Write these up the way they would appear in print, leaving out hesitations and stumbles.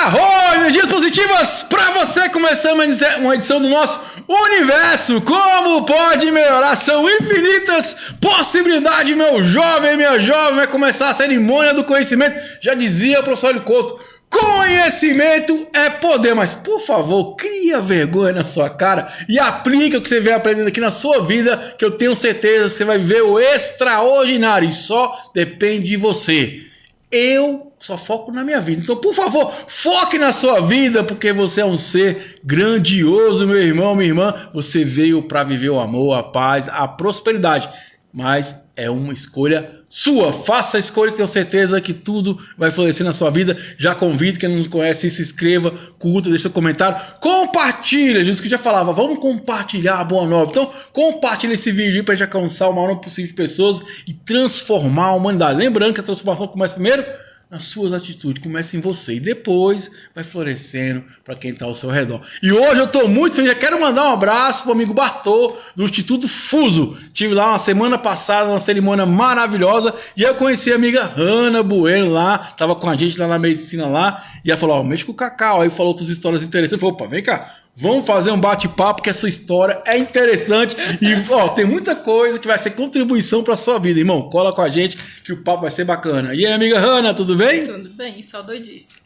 Arro, energias positivas pra você, começando uma edição do nosso Universo. Como pode melhorar? São infinitas possibilidades, meu jovem, minha jovem. Vai começar a cerimônia do conhecimento. Já dizia o professor Hélio Couto, conhecimento é poder. Mas, por favor, cria vergonha na sua cara e aplica o que você vem aprendendo aqui na sua vida, que eu tenho certeza que você vai ver o extraordinário. E só depende de você. Eu só foco na minha vida. Então, por favor, foque na sua vida, porque você é um ser grandioso, meu irmão, minha irmã. Você veio para viver o amor, a paz, a prosperidade. Mas é uma escolha sua. Faça a escolha, que tenho certeza que tudo vai florescer na sua vida. Já convido quem não nos conhece, se inscreva, curta, deixa seu comentário, compartilha. Jesus que já falava, vamos compartilhar a boa nova. Então, compartilha esse vídeo para a gente alcançar o maior número possível de pessoas e transformar a humanidade. Lembrando que a transformação começa primeiro nas suas atitudes, começa em você e depois vai florescendo para quem está ao seu redor. E hoje eu estou muito feliz, eu quero mandar um abraço para o amigo Bartô do Instituto Fuso. Tive lá uma semana passada, uma cerimônia maravilhosa, e eu conheci a amiga Hanna Bueno lá, estava com a gente lá na medicina lá, e ela falou, mexe com o Cacau, aí falou outras histórias interessantes, falou, opa, vem cá, vamos fazer um bate-papo, que a sua história é interessante e tem muita coisa que vai ser contribuição para a sua vida, irmão. Cola com a gente que o papo vai ser bacana. E aí, amiga Hanna, tudo bem? Tudo bem, só doidice.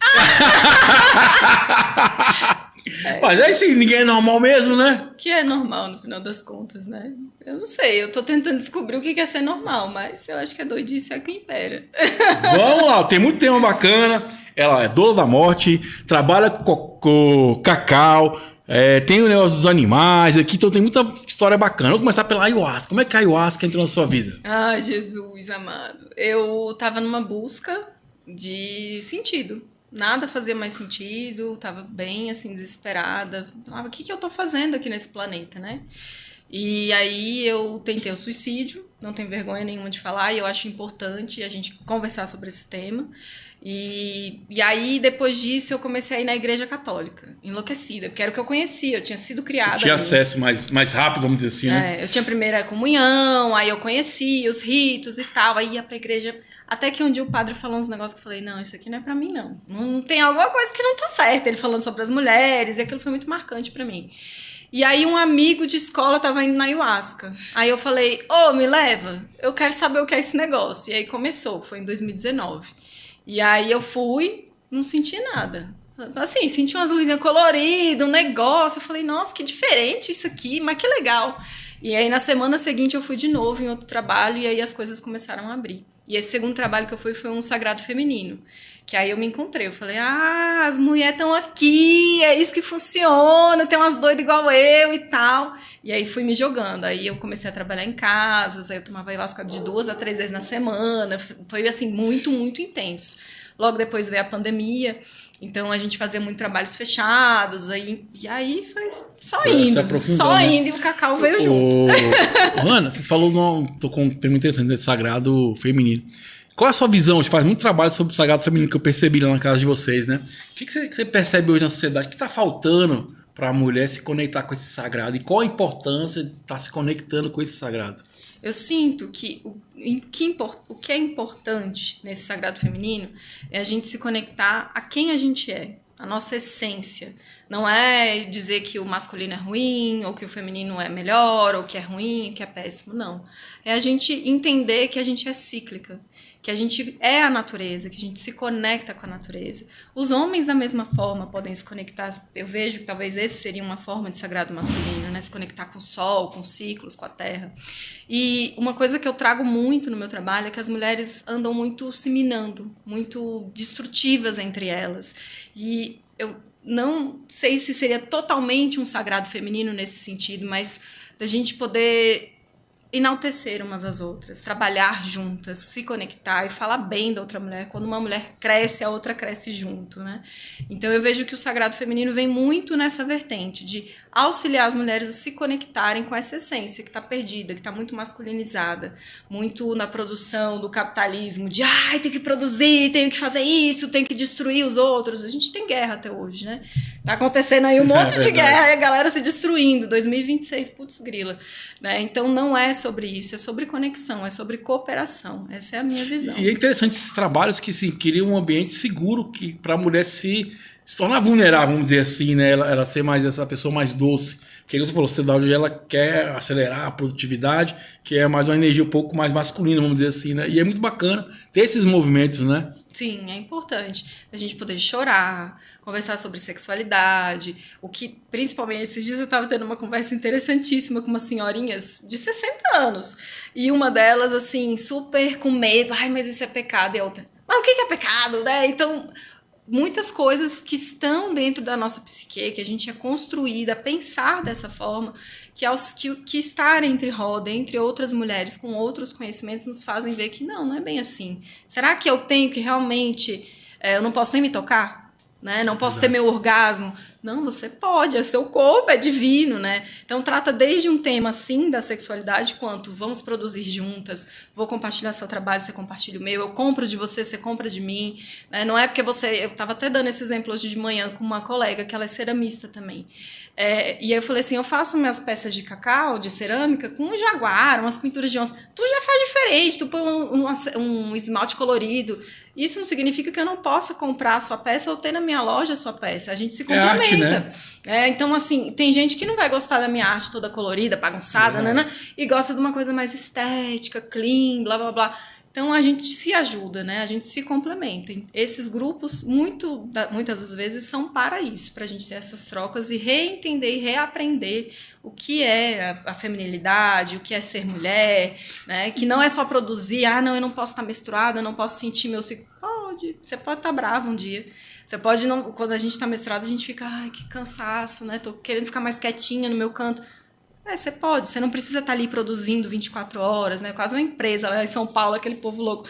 Mas aí sim, ninguém é normal mesmo, né? Que é normal no final das contas, né? Eu não sei, eu tô tentando descobrir o que é ser normal, mas eu acho que a doidice é que impera. Vamos lá, tem muito tema bacana. Ela é doula da morte, trabalha com cacau. Tem o negócio dos animais aqui, então tem muita história bacana. Vamos começar pela ayahuasca. Como é que a ayahuasca entrou na sua vida? Ai, Jesus amado. Eu tava numa busca de sentido. Nada fazia mais sentido, tava bem, assim, desesperada. Falava, o que eu tô fazendo aqui nesse planeta, né? E aí eu tentei o suicídio, não tenho vergonha nenhuma de falar, e eu acho importante a gente conversar sobre esse tema. E aí, depois disso, eu comecei a ir na igreja católica, enlouquecida, porque era o que eu conhecia, eu tinha sido criada. Tinha acesso mais rápido, vamos dizer assim, né? Eu tinha a primeira comunhão, aí eu conhecia os ritos e tal, aí ia pra igreja. Até que um dia o padre falou uns negócios que eu falei, não, isso aqui não é pra mim, não. Não tem alguma coisa que não tá certa. Ele falando sobre as mulheres, e aquilo foi muito marcante pra mim. E aí um amigo de escola tava indo na ayahuasca. Aí eu falei, me leva, eu quero saber o que é esse negócio. E aí começou, foi em 2019. E aí eu fui, não senti nada. Assim, senti umas luzinhas coloridas, um negócio. Eu falei, nossa, que diferente isso aqui, mas que legal. E aí na semana seguinte eu fui de novo em outro trabalho e aí as coisas começaram a abrir. E esse segundo trabalho que eu fui foi um sagrado feminino. Que aí eu me encontrei, eu falei, as mulheres estão aqui, é isso que funciona, tem umas doidas igual eu e tal. E aí fui me jogando, aí eu comecei a trabalhar em casas, aí eu tomava ayahuasca de 2 a 3 vezes na semana, foi assim, muito, muito intenso. Logo depois veio a pandemia, então a gente fazia muito trabalhos fechados, e aí foi só indo, e o cacau veio junto. Ana, você falou, tô com um termo interessante, de sagrado feminino. Qual é a sua visão? A gente faz muito trabalho sobre o sagrado feminino que eu percebi lá na casa de vocês, né? O que você percebe hoje na sociedade? O que está faltando para a mulher se conectar com esse sagrado? E qual a importância de estar se conectando com esse sagrado? Eu sinto que o que é importante nesse sagrado feminino é a gente se conectar a quem a gente é, a nossa essência. Não é dizer que o masculino é ruim, ou que o feminino é melhor, ou que é ruim, que é péssimo, não. É a gente entender que a gente é cíclica, que a gente é a natureza, que a gente se conecta com a natureza. Os homens, da mesma forma, podem se conectar. Eu vejo que talvez esse seria uma forma de sagrado masculino, né? Se conectar com o sol, com os ciclos, com a terra. E uma coisa que eu trago muito no meu trabalho é que as mulheres andam muito se minando, muito destrutivas entre elas. E eu não sei se seria totalmente um sagrado feminino nesse sentido, mas da gente poder enaltecer umas às outras, trabalhar juntas, se conectar e falar bem da outra mulher. Quando uma mulher cresce, a outra cresce junto, né? Então eu vejo que o sagrado feminino vem muito nessa vertente de auxiliar as mulheres a se conectarem com essa essência que está perdida, que está muito masculinizada, muito na produção do capitalismo, de tem que produzir, tenho que fazer isso, tenho que destruir os outros. A gente tem guerra até hoje, né? Tá acontecendo aí um monte de guerra e a galera se destruindo. 2026, putz grila. Né? Então não é sobre isso, é sobre conexão, é sobre cooperação. Essa é a minha visão. E é interessante esses trabalhos que sim, criam um ambiente seguro para a mulher se tornar vulnerável, vamos dizer assim, né? Ela ser mais essa pessoa mais doce. Porque você falou, sociedade ela quer acelerar a produtividade, que é mais uma energia um pouco mais masculina, vamos dizer assim, né? E é muito bacana ter esses movimentos, né? Sim, é importante a gente poder chorar, conversar sobre sexualidade, o que, principalmente, esses dias eu estava tendo uma conversa interessantíssima com umas senhorinhas de 60 anos, e uma delas, assim, super com medo, ai, mas isso é pecado, e a outra, mas o que é pecado, né? Então, muitas coisas que estão dentro da nossa psique, que a gente é construída a pensar dessa forma, que estar entre roda, entre outras mulheres com outros conhecimentos, nos fazem ver que não é bem assim. Será que eu tenho que realmente... eu não posso nem me tocar? Né? Não posso ter meu orgasmo? Não, você pode, é seu corpo, é divino, né? Então trata desde um tema assim da sexualidade, quanto vamos produzir juntas, vou compartilhar seu trabalho, você compartilha o meu, eu compro de você, você compra de mim, né? Não é porque você... Eu estava até dando esse exemplo hoje de manhã com uma colega, que ela é ceramista também. E aí eu falei assim, eu faço minhas peças de cacau, de cerâmica, com um jaguar, umas pinturas de onça. Tu já faz diferente, tu põe um esmalte colorido. Isso não significa que eu não possa comprar a sua peça ou ter na minha loja a sua peça. A gente se complementa. Arte, né? Então, assim, tem gente que não vai gostar da minha arte toda colorida, bagunçada, e gosta de uma coisa mais estética, clean, blá, blá, blá. Então, a gente se ajuda, né? A gente se complementa. Esses grupos, muitas das vezes, são para isso, para a gente ter essas trocas e reentender e reaprender o que é a feminilidade, o que é ser mulher, né? Que não é só produzir, não, eu não posso estar menstruada, eu não posso sentir meu ciclo. Pode, você pode estar brava um dia. Você pode não... Quando a gente está menstruada, a gente fica, ai, que cansaço, né? Tô querendo ficar mais quietinha no meu canto. Você pode, você não precisa estar ali produzindo 24 horas, né? Quase uma empresa lá em São Paulo, aquele povo louco.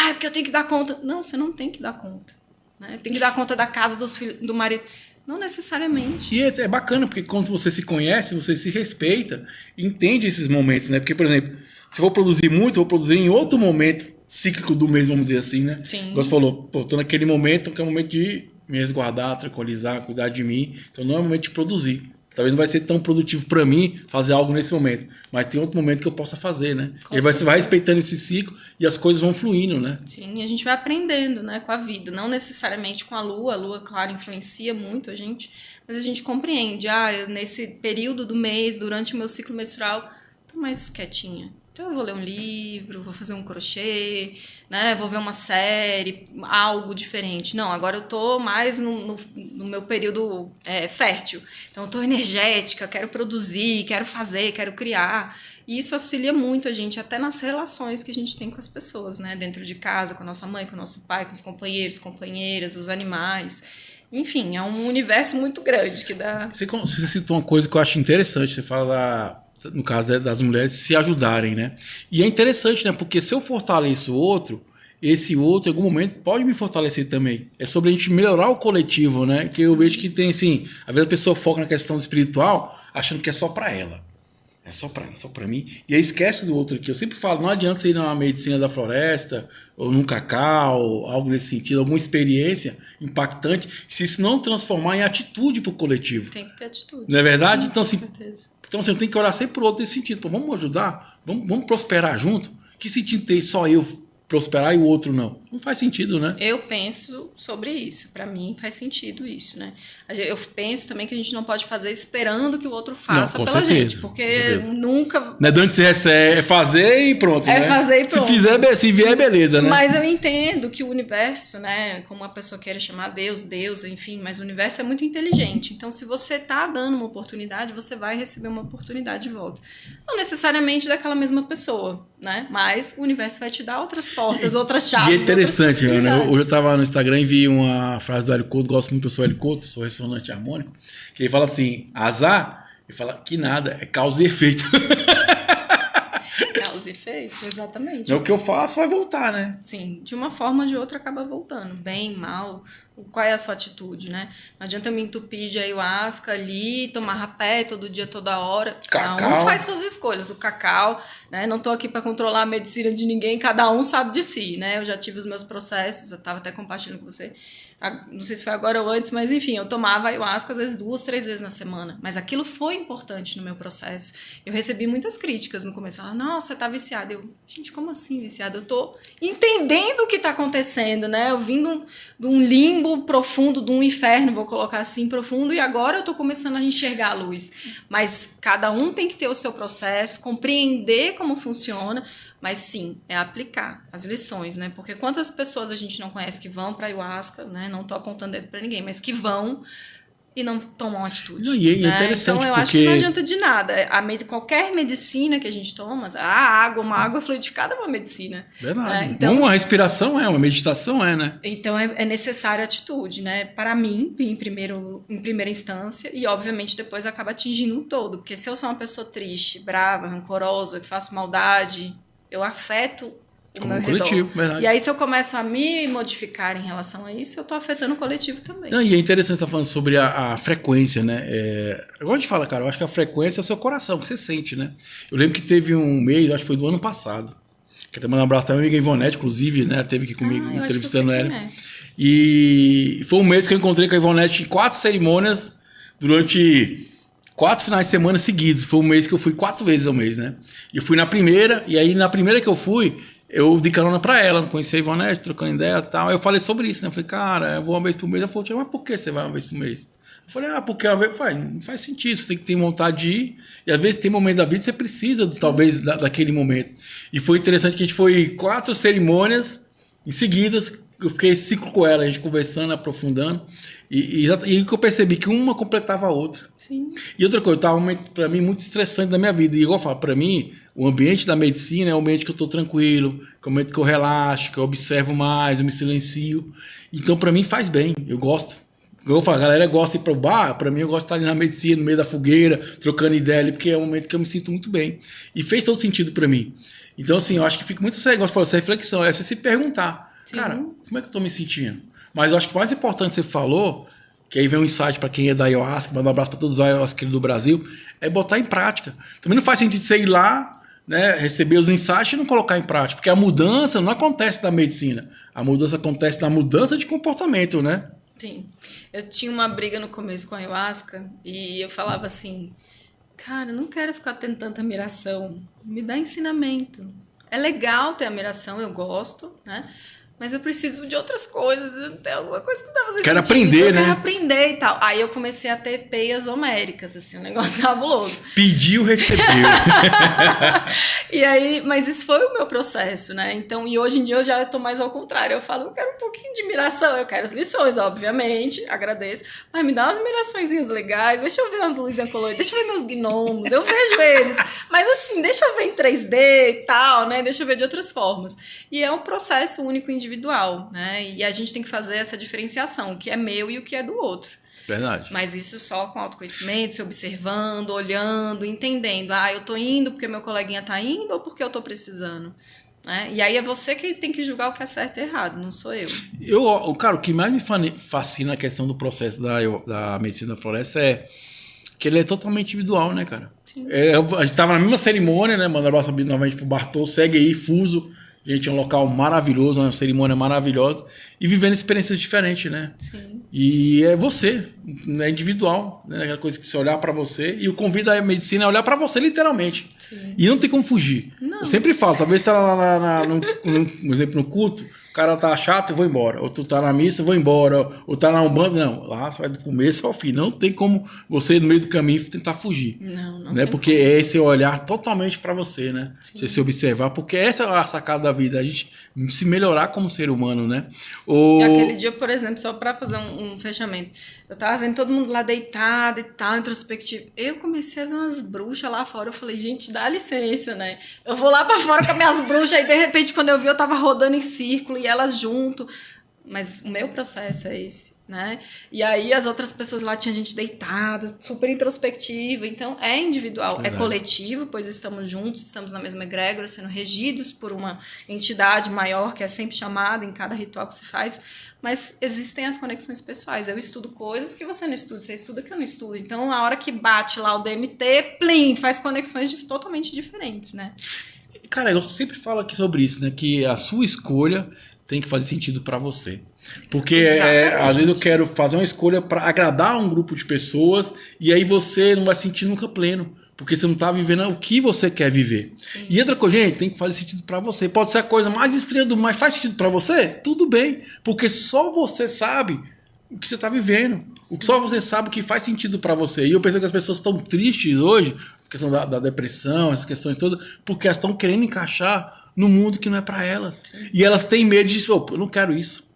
Porque eu tenho que dar conta. Não, você não tem que dar conta. Né? Tem que dar conta da casa, dos filhos, do marido. Não necessariamente. E é bacana, porque quando você se conhece, você se respeita, entende esses momentos, né? Porque, por exemplo, se eu vou produzir muito, eu vou produzir em outro momento cíclico do mês, vamos dizer assim, né? Sim. Você falou, pô, tô naquele momento que é o momento de me resguardar, tranquilizar, cuidar de mim. Então não é o momento de produzir. Talvez não vai ser tão produtivo para mim fazer algo nesse momento, mas tem outro momento que eu possa fazer, né? E você vai respeitando esse ciclo e as coisas vão fluindo, né? Sim, a gente vai aprendendo, né, com a vida, não necessariamente com a lua, claro, influencia muito a gente, mas a gente compreende, nesse período do mês, durante o meu ciclo menstrual, tô mais quietinha. Então eu vou ler um livro, vou fazer um crochê, né? Vou ver uma série, algo diferente. Não, agora eu tô mais no meu período fértil. Então eu tô energética, quero produzir, quero fazer, quero criar. E isso auxilia muito a gente, até nas relações que a gente tem com as pessoas, né? Dentro de casa, com a nossa mãe, com o nosso pai, com os companheiros, companheiras, os animais. Enfim, é um universo muito grande que dá... Você citou uma coisa que eu acho interessante. Você fala... no caso das mulheres, se ajudarem, né? E é interessante, né? Porque se eu fortaleço o outro, esse outro, em algum momento, pode me fortalecer também. É sobre a gente melhorar o coletivo, né? Que eu vejo que tem, assim... Às vezes a pessoa foca na questão espiritual, achando que é só pra ela. É só pra ela, só pra mim. E aí esquece do outro aqui. Eu sempre falo, não adianta você ir na medicina da floresta, ou num cacau, algo nesse sentido, alguma experiência impactante, se isso não transformar em atitude pro coletivo. Tem que ter atitude. Não é verdade? Sim, então, com assim... certeza. Então você tem que olhar sempre por outro nesse sentido. Pô, vamos ajudar? Vamos prosperar junto? Que sentido tem só eu prosperar e o outro não? Não faz sentido, né? Eu penso sobre isso. Para mim faz sentido isso, né? Eu penso também que a gente não pode fazer esperando que o outro faça pela gente. Porque nunca... Não é durante é fazer e pronto, né? Fazer e pronto. Se vier, beleza, né? Mas eu entendo que o universo, né? Como a pessoa queira chamar Deus, enfim, mas o universo é muito inteligente. Então, se você tá dando uma oportunidade, você vai receber uma oportunidade de volta. Não necessariamente daquela mesma pessoa, né? Mas o universo vai te dar outras portas, outras chaves. E é interessante, né? Hoje eu estava no Instagram e vi uma frase do Hélio Couto, gosto muito do seu Hélio Couto, sou ressonante harmônico, que ele fala assim, azar, ele fala que nada, é causa e efeito. Causa e efeito, exatamente. É o que eu faço, vai voltar, né? Sim, de uma forma ou de outra acaba voltando, bem, mal, qual é a sua atitude, né? Não adianta eu me entupir de ayahuasca ali, tomar rapé todo dia, toda hora. Cacau. Não faz suas escolhas, o cacau, né? Não tô aqui para controlar a medicina de ninguém, cada um sabe de si, né? Eu já tive os meus processos, eu tava até compartilhando com você, não sei se foi agora ou antes, mas enfim, eu tomava ayahuasca às vezes 2, 3 vezes na semana. Mas aquilo foi importante no meu processo. Eu recebi muitas críticas no começo. Nossa, você tá viciada. Eu, gente, como assim viciada? Eu tô entendendo o que tá acontecendo, né? Eu vim de um limbo profundo, de um inferno, vou colocar assim, profundo, e agora eu tô começando a enxergar a luz. Mas cada um tem que ter o seu processo, compreender como funciona, mas sim, é aplicar as lições, né? Porque quantas pessoas a gente não conhece que vão para ayahuasca, né? Não tô apontando dedo para ninguém, mas que vão e não tomam atitude. Não, e é né? interessante então eu acho que não adianta de nada. Qualquer medicina que a gente toma, uma água fluidificada é uma medicina. Verdade. Então, uma respiração uma meditação né? Então é necessário atitude, né? Para mim, em primeira instância, e obviamente depois acaba atingindo um todo. Porque se eu sou uma pessoa triste, brava, rancorosa, que faço maldade, eu afeto o meu redor. Verdade. E aí, se eu começo a me modificar em relação a isso, eu estou afetando o coletivo também. Não, e é interessante estar falando sobre a frequência, né? Igual a gente fala, cara, eu acho que a frequência é o seu coração, que você sente, né? Eu lembro que teve um mês, acho que foi do ano passado, quero mandar um abraço também, minha amiga Ivonete, inclusive, né? Teve aqui comigo, entrevistando ela. E foi um mês que eu encontrei com a Ivonete em 4 cerimônias durante 4 finais de semana seguidos. Foi um mês que eu fui 4 vezes ao mês, né? E eu fui na primeira, e aí na primeira que eu fui, eu dei carona pra ela, conheci a Ivonete, trocando ideia e tal. Aí eu falei sobre isso, né? Eu falei, cara, eu vou uma vez por mês. Ela falou, mas por que você vai uma vez por mês? Eu falei, porque uma vez não faz sentido, você tem que ter vontade de ir. E às vezes tem momento da vida que você precisa, talvez, daquele momento. E foi interessante que a gente foi 4 cerimônias em seguidas. Eu fiquei esse ciclo com ela, a gente conversando, aprofundando. E que eu percebi que uma completava a outra. Sim. E outra coisa, estava para mim muito estressante da minha vida. E igual eu falo, para mim, o ambiente da medicina é o ambiente que eu estou tranquilo, é o ambiente que eu relaxo, que eu observo mais, eu me silencio. Então, para mim, faz bem. Eu gosto. Igual eu falo, a galera gosta de ir para o bar. Para mim, eu gosto de estar ali na medicina, no meio da fogueira, trocando ideia ali, porque é um momento que eu me sinto muito bem. E fez todo sentido para mim. Então, assim, eu acho que fica muito essa, igual você falou, essa reflexão, é você se perguntar, sim, cara, como é que eu estou me sentindo? Mas eu acho que o mais importante que você falou, que aí vem um insight para quem é da ayahuasca, mandar um abraço para todos os ayahuasqueiros do Brasil, é botar em prática. Também não faz sentido você ir lá, né, receber os insights e não colocar em prática, porque a mudança não acontece na medicina, a mudança acontece na mudança de comportamento, né? Sim. Eu tinha uma briga no começo com a ayahuasca e eu falava assim, cara, eu não quero ficar tendo tanta admiração, me dá ensinamento. É legal ter admiração, eu gosto, né? Mas eu preciso de outras coisas, tem alguma coisa que eu tava Quero aprender, né? Quero aprender e tal. Aí eu comecei a ter peias homéricas, assim, um negócio cabuloso. Pediu, recebeu. E aí, mas isso foi o meu processo, né? Então, e hoje em dia eu já tô mais ao contrário. Eu falo, eu quero um pouquinho de admiração, eu quero as lições, obviamente, agradeço. Mas me dá umas admiraçõezinhas legais, deixa eu ver umas luzinhas coloridas, deixa eu ver meus gnomos, eu vejo eles. Mas assim, deixa eu ver em 3D e tal, né? Deixa eu ver de outras formas. E é um processo único individual, né? E a gente tem que fazer essa diferenciação, o que é meu e o que é do outro. Verdade. Mas isso só com autoconhecimento, se observando, olhando, entendendo. Eu tô indo porque meu coleguinha tá indo ou porque eu tô precisando? Né? E aí é você que tem que julgar o que é certo e errado, não sou eu. Cara, o que mais me fascina na questão do processo da medicina da floresta é que ele é totalmente individual, né, cara? Sim. A gente tava na mesma cerimônia, né? Mandar abraço novamente pro Bartol, segue aí, Fuso. Gente, é um local maravilhoso, uma cerimônia maravilhosa. E vivendo experiências diferentes, né? Sim. E é você, é individual, né? Aquela coisa que você olhar para você. E o convite da medicina é olhar para você, literalmente. Sim. E não tem como fugir. Não. Eu sempre falo, talvez você tá lá no exemplo, no culto, o cara tá chato, eu vou embora. Ou tu tá na missa, eu vou embora. Ou tá na Umbanda, não. Lá você vai do começo ao fim. Não tem como você, no meio do caminho, tentar fugir. Não né? Porque como. É esse olhar totalmente para você, né? Sim. Você se observar. Porque essa é a sacada da vida. A gente se melhorar como ser humano, né? E aquele dia, por exemplo, só para fazer um fechamento, eu tava vendo todo mundo lá deitado e tal, introspectivo. Eu comecei a ver umas bruxas lá fora. Eu falei, gente, dá licença, né? Eu vou lá para fora com as minhas bruxas. Aí, de repente, quando eu vi, eu tava rodando em círculo e elas junto. Mas o meu processo é esse, né? E aí as outras pessoas lá tinha gente deitada, super introspectiva. Então é individual, é coletivo, pois estamos juntos, estamos na mesma egrégora, sendo regidos por uma entidade maior que é sempre chamada em cada ritual que se faz. Mas existem as conexões pessoais. Eu estudo coisas que você não estuda, você estuda que eu não estudo. Então a hora que bate lá o DMT, plim, faz conexões totalmente diferentes, né? Cara, eu sempre falo aqui sobre isso, né? Que a sua escolha tem que fazer sentido para você. Porque às vezes eu quero fazer uma escolha para agradar um grupo de pessoas e aí você não vai sentir nunca pleno. Porque você não está vivendo o que você quer viver. Sim. E outra coisa, gente, tem que fazer sentido para você. Pode ser a coisa mais estranha do mundo, mas faz sentido para você? Tudo bem. Porque só você sabe o que você está vivendo. Sim. Só você sabe o que faz sentido para você. E eu penso que as pessoas estão tristes hoje, a questão da depressão, essas questões todas, porque elas estão querendo encaixar no mundo que não é para elas. Sim. E elas têm medo de dizer, eu não quero isso.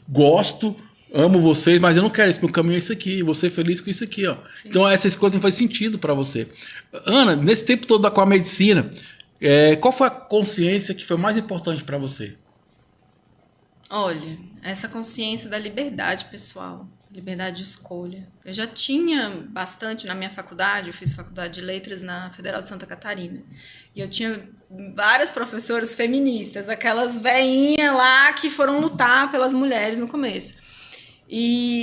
Gosto, amo vocês, mas eu não quero isso. Meu caminho é isso aqui. Vou ser feliz com isso aqui. Ó. Então essas coisas não fazem sentido para você. Ana, nesse tempo todo com a medicina, qual foi a consciência que foi mais importante para você? Olha, essa consciência da liberdade pessoal, liberdade de escolha. Eu já tinha bastante na minha faculdade, eu fiz faculdade de letras na Federal de Santa Catarina. E eu tinha várias professoras feministas, aquelas veinhas lá que foram lutar pelas mulheres no começo.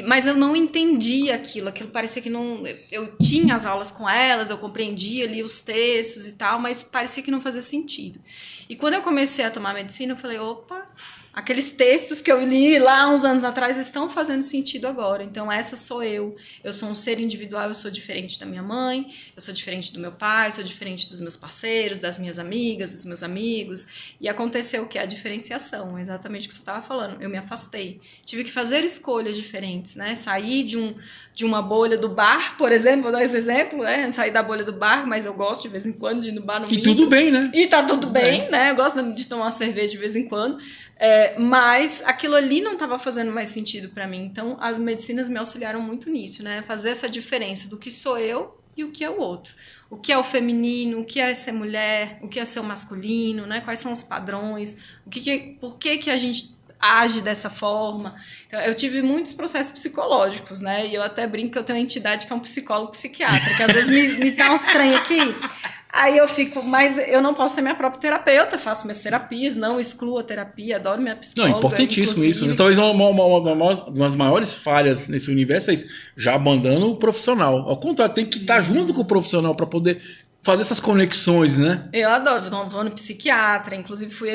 Mas eu não entendia aquilo parecia que não... Eu tinha as aulas com elas, eu compreendia ali os textos e tal, mas parecia que não fazia sentido. E quando eu comecei a tomar medicina, eu falei, opa, aqueles textos que eu li lá uns anos atrás estão fazendo sentido agora. Então essa sou eu sou um ser individual, eu sou diferente da minha mãe, eu sou diferente do meu pai, sou diferente dos meus parceiros, das minhas amigas, dos meus amigos. E aconteceu o que? A diferenciação, exatamente o que você estava falando. Eu me afastei, tive que fazer escolhas diferentes, né? Sair de uma bolha do bar, por exemplo, vou dar esse exemplo, né? Sair da bolha do bar, mas eu gosto de vez em quando de ir no bar no E tudo bem, né? E tá tudo bem, né? Eu gosto de tomar uma cerveja de vez em quando. Mas aquilo ali não estava fazendo mais sentido para mim. Então, as medicinas me auxiliaram muito nisso, né? Fazer essa diferença do que sou eu e o que é o outro. O que é o feminino, o que é ser mulher, o que é ser o masculino, né? Quais são os padrões, por que a gente age dessa forma. Então, eu tive muitos processos psicológicos, né? E eu até brinco que eu tenho uma entidade que é um psicólogo psiquiatra, que às vezes me dá uns trem aqui. Aí eu fico, mas eu não posso ser minha própria terapeuta, faço minhas terapias, não excluo a terapia, adoro minha psicóloga. Não, importantíssimo isso. Né? Talvez uma das maiores falhas nesse universo é isso, já abandona o profissional. Ao contrário, tem que estar junto com o profissional para poder fazer essas conexões, né? Eu adoro, eu vou no psiquiatra, inclusive fui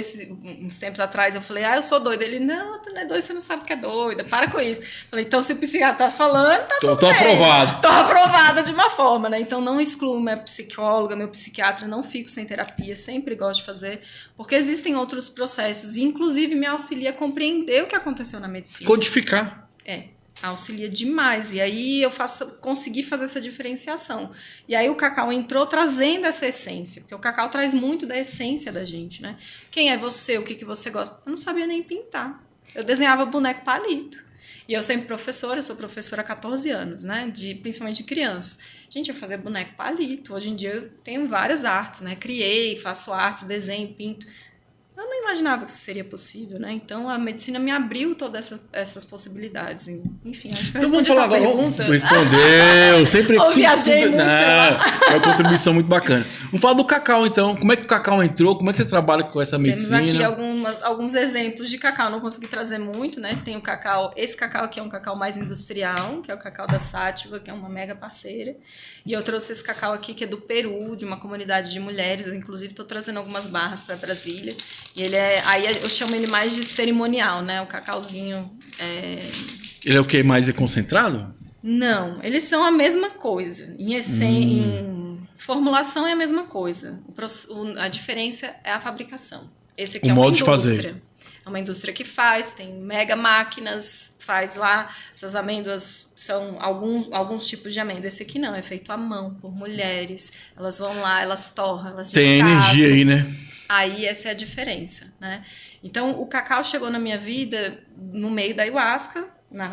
uns tempos atrás, eu falei, eu sou doida. Ele, não, tu não é doida, você não sabe que é doida, para com isso. Falei, então se o psiquiatra tá falando, tá tudo bem. Tô aprovado. Tô aprovada de uma forma, né? Então não excluo minha psicóloga, meu psiquiatra, não fico sem terapia, sempre gosto de fazer, porque existem outros processos, e inclusive me auxilia a compreender o que aconteceu na medicina. Codificar. Auxilia demais. E aí eu consegui fazer essa diferenciação. E aí o cacau entrou trazendo essa essência, porque o cacau traz muito da essência da gente, né? Quem é você? O que você gosta? Eu não sabia nem pintar. Eu desenhava boneco palito. E eu sempre sou professora há 14 anos, né? Principalmente de crianças. Gente, eu fazia boneco palito. Hoje em dia eu tenho várias artes, né? Criei, faço artes, desenho, pinto. Eu não imaginava que isso seria possível, né? Então, a medicina me abriu todas essas possibilidades. Enfim, acho que eu respondi a tua pergunta. Respondeu. Sempre Ou viajei muito, sei lá. É uma contribuição muito bacana. Vamos falar do cacau, então. Como é que o cacau entrou? Como é que você trabalha com essa medicina? Temos aqui alguns exemplos de cacau. Não consegui trazer muito, né? Tem o cacau... Esse cacau aqui é um cacau mais industrial, que é o cacau da Sátiva, que é uma mega parceira. E eu trouxe esse cacau aqui, que é do Peru, de uma comunidade de mulheres. Eu, inclusive, estou trazendo algumas barras para Brasília. E aí eu chamo ele mais de cerimonial, né? O cacauzinho... Ele é o que? Mais concentrado? Não, eles são a mesma coisa. Em formulação é a mesma coisa. A diferença é a fabricação. Esse aqui é uma indústria. É uma indústria que tem mega máquinas, faz lá. Essas amêndoas são alguns tipos de amêndoa. Esse aqui não, é feito à mão, por mulheres. Elas vão lá, elas torram, elas descasam. Tem energia aí, né? Aí essa é a diferença, né? Então, o cacau chegou na minha vida no meio da ayahuasca,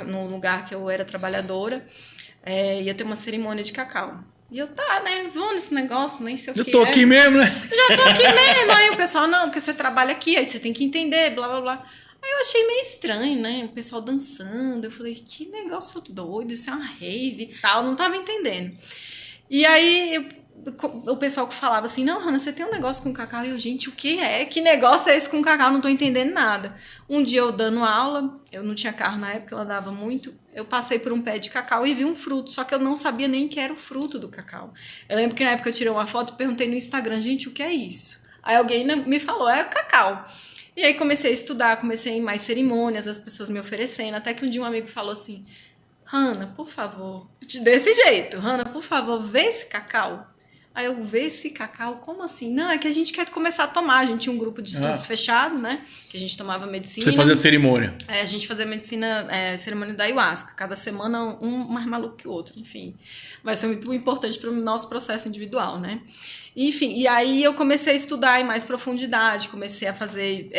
no lugar que eu era trabalhadora, ia ter uma cerimônia de cacau. E eu, né, vamos nesse negócio, nem sei o que Eu tô aqui mesmo, né? Já tô aqui mesmo. Aí o pessoal, não, porque você trabalha aqui, aí você tem que entender, blá, blá, blá. Aí eu achei meio estranho, né? O pessoal dançando. Eu falei, que negócio doido, isso é uma rave e tal. Não tava entendendo. E aí o pessoal que falava assim, não, Hannah, você tem um negócio com cacau. E eu, gente, o que é? Que negócio é esse com cacau? Não tô entendendo nada. Um dia eu dando aula, eu não tinha carro na época, eu andava muito, eu passei por um pé de cacau e vi um fruto, só que eu não sabia nem que era o fruto do cacau. Eu lembro que na época eu tirei uma foto e perguntei no Instagram, gente, o que é isso? Aí alguém me falou, é o cacau. E aí comecei a estudar, comecei em mais cerimônias, as pessoas me oferecendo, até que um dia um amigo falou assim, Hanna, por favor, desse jeito, Hanna, por favor, vê esse cacau. Aí eu, vê esse cacau, como assim? Não, é que a gente quer começar a tomar, a gente tinha um grupo de estudos fechado, né, que a gente tomava medicina. Você fazia cerimônia? A gente fazia medicina, cerimônia da ayahuasca, cada semana um mais maluco que o outro, enfim. Vai ser muito importante para o nosso processo individual, né? Enfim, e aí eu comecei a estudar em mais profundidade, comecei a fazer,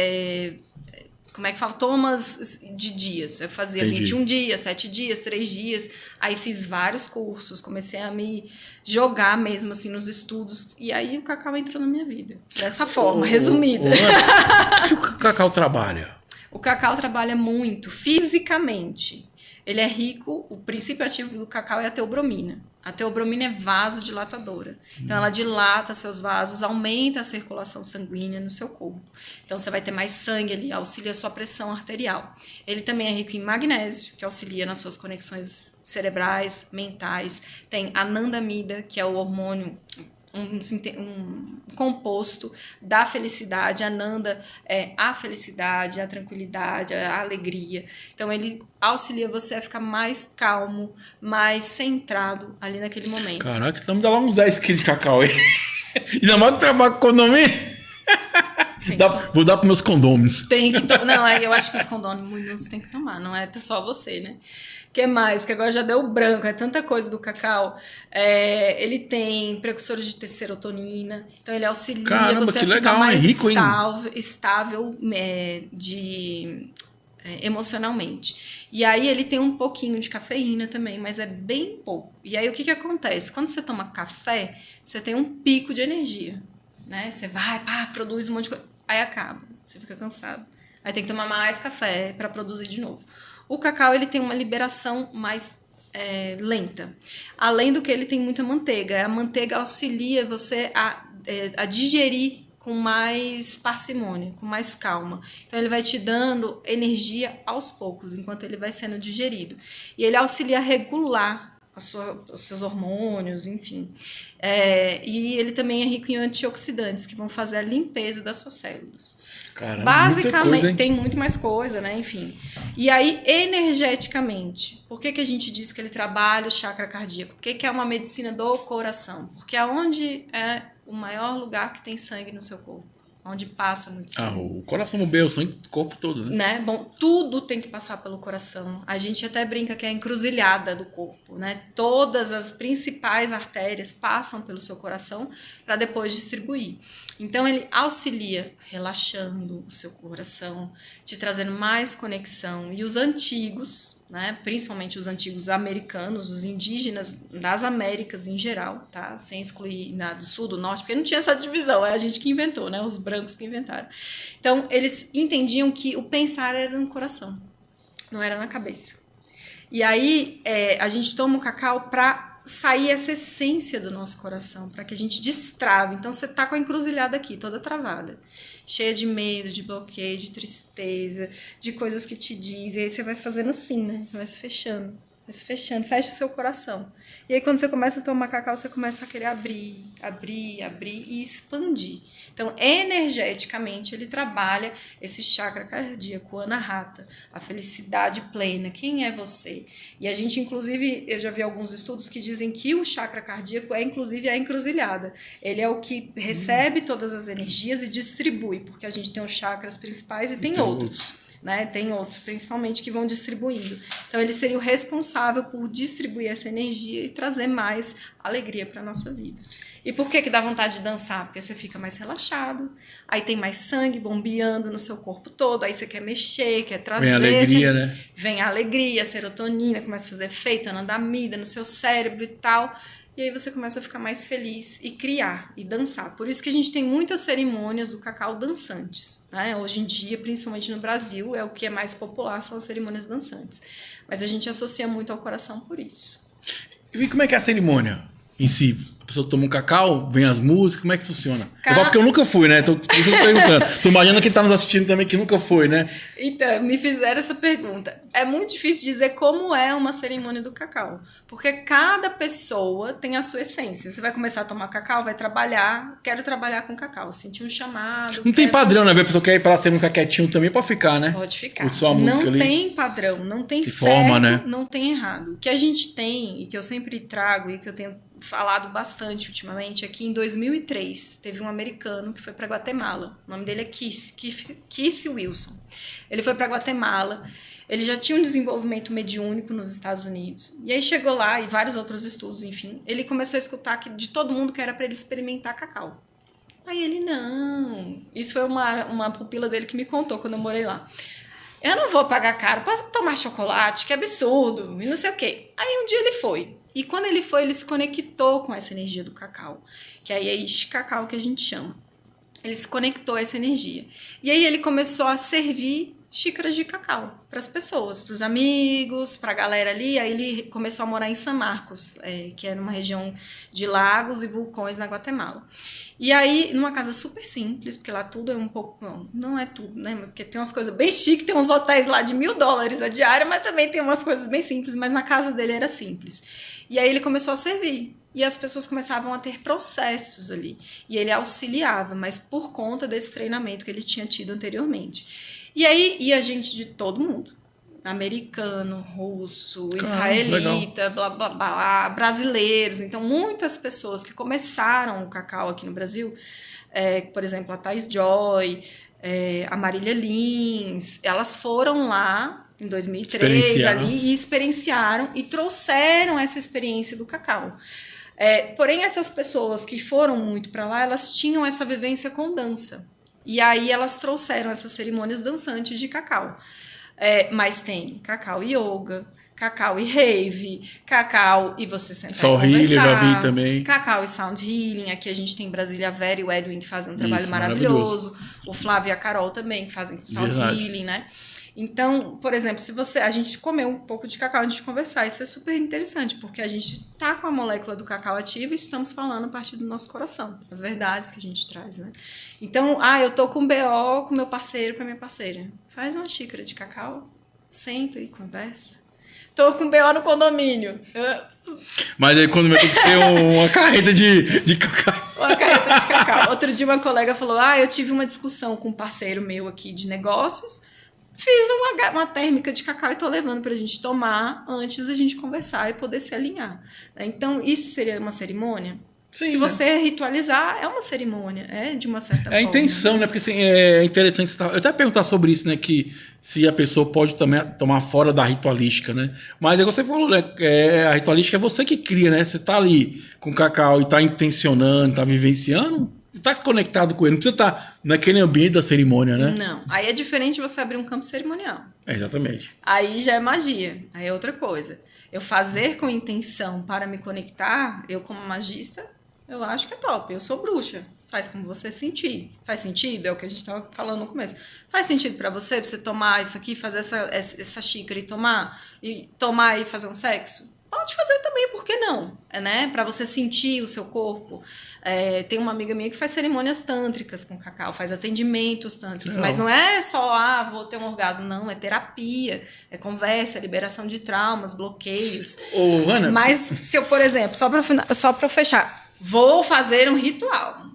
como é que fala? Tomas de dias. Eu fazia 21 dias, 7 dias, 3 dias. Aí fiz vários cursos, comecei a me jogar mesmo assim nos estudos. E aí o cacau entrou na minha vida. Dessa forma, resumida. O que o cacau trabalha? O cacau trabalha muito fisicamente. Ele é rico, o princípio ativo do cacau é a teobromina. A teobromina é vasodilatadora. Então, ela dilata seus vasos, aumenta a circulação sanguínea no seu corpo. Então, você vai ter mais sangue ali, auxilia a sua pressão arterial. Ele também é rico em magnésio, que auxilia nas suas conexões cerebrais, mentais. Tem anandamida, que é o hormônio, um composto da felicidade. Ananda é a felicidade, a tranquilidade, a alegria. Então, ele auxilia você a ficar mais calmo, mais centrado ali naquele momento. Caraca, então me dá lá uns 10 quilos de cacau aí. Ainda mais que trabalho com condomínio. Vou dar para meus condôminos. Tem que não, aí eu acho que os condôminos tem que tomar, não é só você, né? O que mais? Que agora já deu branco, é tanta coisa do cacau. Ele tem precursores de serotonina, então ele auxilia você a ficar mais estável emocionalmente. E aí ele tem um pouquinho de cafeína também, mas é bem pouco. E aí o que acontece? Quando você toma café, você tem um pico de energia, né? Você vai, produz um monte de coisa, aí acaba, você fica cansado. Aí tem que tomar mais café para produzir de novo. O cacau, ele tem uma liberação mais lenta. Além do que ele tem muita manteiga. A manteiga auxilia você a digerir com mais parcimônia, com mais calma. Então, ele vai te dando energia aos poucos, enquanto ele vai sendo digerido. E ele auxilia a regular os seus hormônios, enfim. E ele também é rico em antioxidantes, que vão fazer a limpeza das suas células. Caramba, basicamente, coisa, tem muito mais coisa, né? Enfim. E aí, energeticamente, por que a gente diz que ele trabalha o chakra cardíaco? Por que é uma medicina do coração? Porque aonde é o maior lugar que tem sangue no seu corpo? Onde passa muito sangue. O coração bombeia o sangue do corpo todo, né? Bom, tudo tem que passar pelo coração. A gente até brinca que é a encruzilhada do corpo, né? Todas as principais artérias passam pelo seu coração para depois distribuir. Então, ele auxilia relaxando o seu coração, te trazendo mais conexão. E os antigos, né? Principalmente os antigos americanos, os indígenas das Américas em geral, tá? Sem excluir nada do sul, do norte, porque não tinha essa divisão, é a gente que inventou, né? Os brancos que inventaram. Então, eles entendiam que o pensar era no coração, não era na cabeça. E aí, a gente toma o cacau para sair essa essência do nosso coração, para que a gente destrave. Então, você tá com a encruzilhada aqui, toda travada, cheia de medo, de bloqueio, de tristeza, de coisas que te dizem. E aí você vai fazendo assim, né? Você vai se fechando, fecha seu coração. E aí, quando você começa a tomar cacau, você começa a querer abrir e expandir. Então, energeticamente, ele trabalha esse chakra cardíaco, o Anahata, a felicidade plena. Quem é você? E a gente, inclusive, eu já vi alguns estudos que dizem que o chakra cardíaco é, inclusive, a encruzilhada. Ele é o que recebe todas as energias e distribui, porque a gente tem os chakras principais e tem outros. Né? Tem outros, principalmente, que vão distribuindo. Então, ele seria o responsável por distribuir essa energia e trazer mais alegria para a nossa vida. E por que dá vontade de dançar? Porque você fica mais relaxado, aí tem mais sangue bombeando no seu corpo todo, aí você quer mexer, quer trazer... Vem a alegria, né? Vem a alegria, a serotonina começa a fazer efeito, a anandamida no seu cérebro e tal... E aí você começa a ficar mais feliz e criar e dançar. Por isso que a gente tem muitas cerimônias do cacau dançantes, né? Hoje em dia, principalmente no Brasil, o que é mais popular são as cerimônias dançantes. Mas a gente associa muito ao coração por isso. E como é que é a cerimônia? em si? A pessoa toma um cacau, vem as músicas, como é que funciona? Eu falo porque eu nunca fui, né? Tô perguntando. Tu imagina quem tá nos assistindo também que nunca foi, né? Então, me fizeram essa pergunta. É muito difícil dizer como é uma cerimônia do cacau, porque cada pessoa tem a sua essência. Você vai começar a tomar cacau, vai trabalhar, quero trabalhar com cacau, sentir um chamado. Não tem padrão, né? A pessoa quer ir pra lá, você não ficar quietinho também, pode ficar, né? Pode ficar. Curte só a música não ali. tem padrão, não tem Que certo, forma, né? não tem errado. O que a gente tem, e que eu sempre trago, e que eu tenho falado bastante ultimamente, é que em 2003 teve um americano que foi para Guatemala. O nome dele é Keith Wilson. Ele foi para Guatemala, ele já tinha um desenvolvimento mediúnico nos Estados Unidos. E aí chegou lá, e vários outros estudos, enfim, ele começou a escutar que de todo mundo que era para ele experimentar cacau. Aí ele, não. Isso foi uma pupila dele que me contou quando eu morei lá. Eu não vou pagar caro para tomar chocolate, que absurdo, e não sei o quê. Aí um dia ele foi. E quando ele foi, ele se conectou com essa energia do cacau, que aí é este cacau que a gente chama. Ele se conectou a essa energia. E aí ele começou a servir xícaras de cacau para as pessoas, para os amigos, para a galera ali. Aí ele começou a morar em San Marcos, que é numa região de lagos e vulcões na Guatemala. E aí, numa casa super simples, porque lá tudo é um pouco... Não é tudo, né? Porque tem umas coisas bem chiques, tem uns hotéis lá de $1.000 a diária, mas também tem umas coisas bem simples, mas na casa dele era simples. E aí ele começou a servir. E as pessoas começavam a ter processos ali. E ele auxiliava, mas por conta desse treinamento que ele tinha tido anteriormente. E aí ia gente de todo mundo. Americano, russo, israelita, blá, blá, blá, brasileiros. Então, muitas pessoas que começaram o cacau aqui no Brasil, por exemplo, a Thais Joy, a Marília Lins, elas foram lá em 2003 ali e experienciaram e trouxeram essa experiência do cacau. Porém, essas pessoas que foram muito para lá, elas tinham essa vivência com dança. E aí elas trouxeram essas cerimônias dançantes de cacau. Mas tem cacau yoga, cacau e rave, cacau e você sentar e conversar. Healing, já vi também. Cacau e sound healing. Aqui a gente tem em Brasília a Vera e o Edwin que fazem um trabalho maravilhoso. O Flávio e a Carol também que fazem sound healing, né? Então, por exemplo, a gente comeu um pouco de cacau antes de conversar, isso é super interessante, porque a gente tá com a molécula do cacau ativa e estamos falando a partir do nosso coração, as verdades que a gente traz, né? Então, eu tô com BO com meu parceiro, com a minha parceira. Faz uma xícara de cacau, senta e conversa. Tô com BO no condomínio. Mas aí quando tem que ser uma carreta de cacau. Uma carreta de cacau. Outro dia uma colega falou, eu tive uma discussão com um parceiro meu aqui de negócios, fiz uma térmica de cacau e tô levando pra gente tomar antes da gente conversar e poder se alinhar. Então, isso seria uma cerimônia? Sim, se você ritualizar, é uma cerimônia, de uma certa forma. É a intenção, né? Porque assim, é interessante. Eu até perguntar sobre isso, né? Que se a pessoa pode também tomar fora da ritualística, né? Mas é você falou, né? A ritualística é você que cria, né? Você tá ali com o cacau e tá intencionando, tá vivenciando, tá conectado com ele. Não precisa estar naquele ambiente da cerimônia, né? Não. Aí é diferente você abrir um campo cerimonial. Exatamente. Aí já é magia. Aí é outra coisa. Eu fazer com intenção para me conectar, eu como magista, eu acho que é top. Eu sou bruxa. Faz como você sentir. Faz sentido? É o que a gente estava falando no começo. Faz sentido para você tomar isso aqui, fazer essa xícara e tomar e fazer um sexo? Pode fazer também, por que não? Né? Para você sentir o seu corpo. Tem uma amiga minha que faz cerimônias tântricas com cacau, faz atendimentos tântricos, mas não é só, vou ter um orgasmo, não, é terapia, é conversa, é liberação de traumas, bloqueios. Ana, mas se eu, por exemplo, só para fechar, vou fazer um ritual,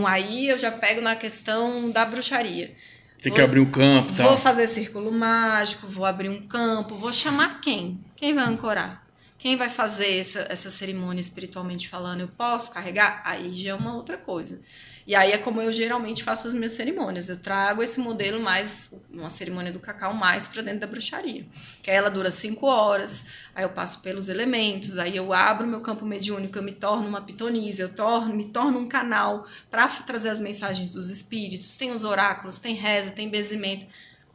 aí eu já pego na questão da bruxaria. Tem que abrir um campo, vou fazer círculo mágico, vou abrir um campo, vou chamar quem? Quem vai ancorar? Quem vai fazer essa cerimônia espiritualmente falando? Eu posso carregar? Aí já é uma outra coisa. E aí é como eu geralmente faço as minhas cerimônias. Eu trago esse modelo mais, uma cerimônia do cacau mais para dentro da bruxaria. Que aí ela dura 5 horas, aí eu passo pelos elementos, aí eu abro meu campo mediúnico, eu me torno uma pitonisa, me torno um canal para trazer as mensagens dos espíritos. Tem os oráculos, tem reza, tem benzimento.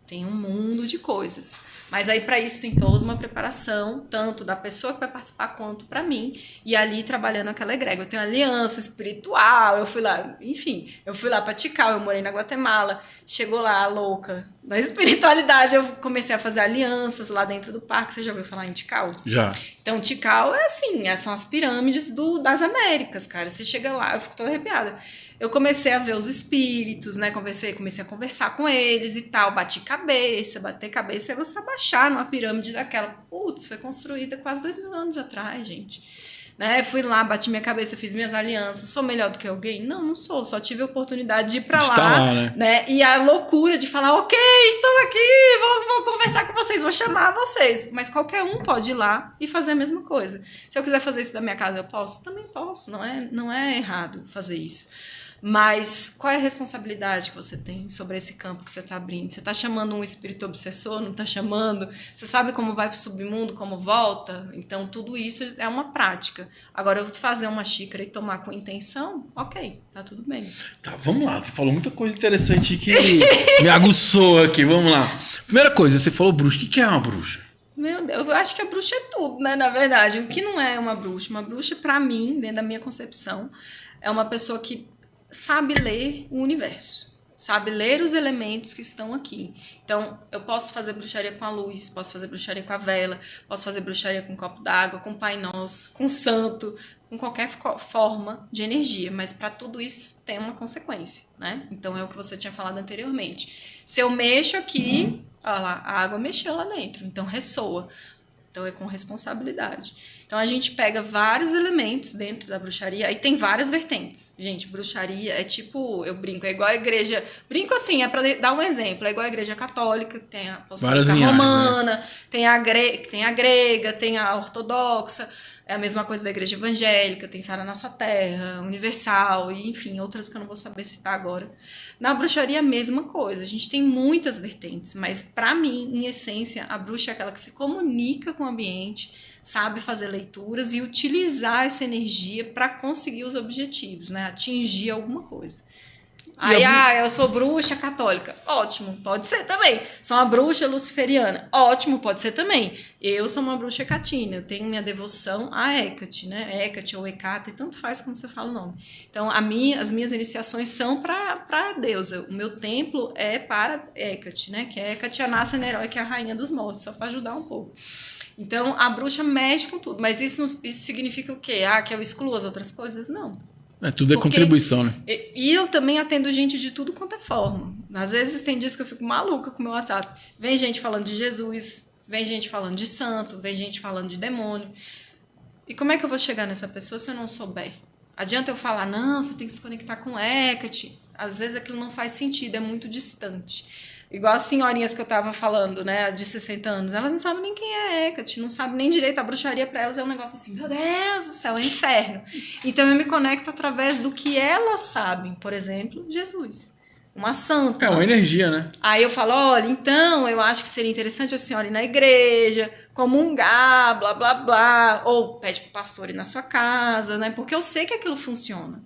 Tem um mundo de coisas. Mas aí, para isso, tem toda uma preparação, tanto da pessoa que vai participar, quanto para mim. E ali, trabalhando aquela egrégora. Eu tenho aliança espiritual, eu fui lá... Enfim, eu fui lá para Tikal, eu morei na Guatemala. Chegou lá, a louca da espiritualidade. Eu comecei a fazer alianças lá dentro do parque. Você já ouviu falar em Tikal? Já. Então, Tikal é assim, são as pirâmides das Américas, cara. Você chega lá, eu fico toda arrepiada. Eu comecei a ver os espíritos, né? Comecei a conversar com eles e tal. Bater cabeça é você abaixar numa pirâmide daquela. Putz, foi construída quase 2000 anos atrás, gente. Né? Fui lá, bati minha cabeça, fiz minhas alianças. Sou melhor do que alguém? Não, não sou. Só tive a oportunidade de ir pra lá, né? E a loucura de falar, ok, estou aqui, vou conversar com vocês, vou chamar vocês. Mas qualquer um pode ir lá e fazer a mesma coisa. Se eu quiser fazer isso da minha casa, eu posso? Também posso. Não é errado fazer isso. Mas qual é a responsabilidade que você tem sobre esse campo que você está abrindo? Você está chamando um espírito obsessor? Não está chamando? Você sabe como vai para o submundo, como volta? Então, tudo isso é uma prática. Agora, eu fazer uma xícara e tomar com intenção, ok, tá tudo bem. Tá, vamos lá. Você falou muita coisa interessante que me aguçou aqui. Vamos lá. Primeira coisa, você falou bruxa. O que é uma bruxa? Meu Deus, eu acho que a bruxa é tudo, né? Na verdade, o que não é uma bruxa? Uma bruxa, para mim, dentro da minha concepção, é uma pessoa que sabe ler o universo, sabe ler os elementos que estão aqui. Então, eu posso fazer bruxaria com a luz, posso fazer bruxaria com a vela, posso fazer bruxaria com um copo d'água, com o Pai Nosso, com o santo, com qualquer forma de energia, mas para tudo isso tem uma consequência, né? Então, é o que você tinha falado anteriormente. Se eu mexo aqui, olha lá, a água mexeu lá dentro, então ressoa. Então, é com responsabilidade. Então, a gente pega vários elementos dentro da bruxaria e tem várias vertentes. Gente, bruxaria é tipo, eu brinco, é igual a igreja... Brinco assim, é para dar um exemplo. É igual a igreja católica, que tem a apostólica romana, né? tem a grega, tem a ortodoxa. É a mesma coisa da igreja evangélica, tem Sara Nossa Terra, Universal, e enfim, outras que eu não vou saber citar agora. Na bruxaria, a mesma coisa. A gente tem muitas vertentes, mas para mim, em essência, a bruxa é aquela que se comunica com o ambiente, sabe fazer leituras e utilizar essa energia para conseguir os objetivos, né? Atingir alguma coisa. Aí, eu sou bruxa católica. Ótimo, pode ser também. Sou uma bruxa luciferiana. Ótimo, pode ser também. Eu sou uma bruxa hecatina. Eu tenho minha devoção a Hecate, né? Hecate ou Hecate, tanto faz como você fala o nome. Então, as minhas iniciações são para a deusa. O meu templo é para Hecate, né? Que é Hecate, a Nascen Herói, que é a rainha dos mortos, só para ajudar um pouco. Então, a bruxa mexe com tudo. Mas isso significa o quê? Que eu excluo as outras coisas? Não. Tudo é contribuição, né? E eu também atendo gente de tudo quanto é forma. Às vezes tem dias que eu fico maluca com o meu WhatsApp. Vem gente falando de Jesus, vem gente falando de santo, vem gente falando de demônio. E como é que eu vou chegar nessa pessoa se eu não souber? Adianta eu falar, não, você tem que se conectar com Hecate. Às vezes aquilo não faz sentido, é muito distante. Igual as senhorinhas que eu tava falando, né, de 60 anos, elas não sabem nem quem é Hecate, não sabem nem direito, a bruxaria para elas é um negócio assim, meu Deus do céu, é inferno. Então eu me conecto através do que elas sabem, por exemplo, Jesus, uma santa. É uma energia, né? Aí eu falo, olha, então eu acho que seria interessante a senhora ir na igreja, comungar, blá, blá, blá, ou pede pro pastor ir na sua casa, né, porque eu sei que aquilo funciona.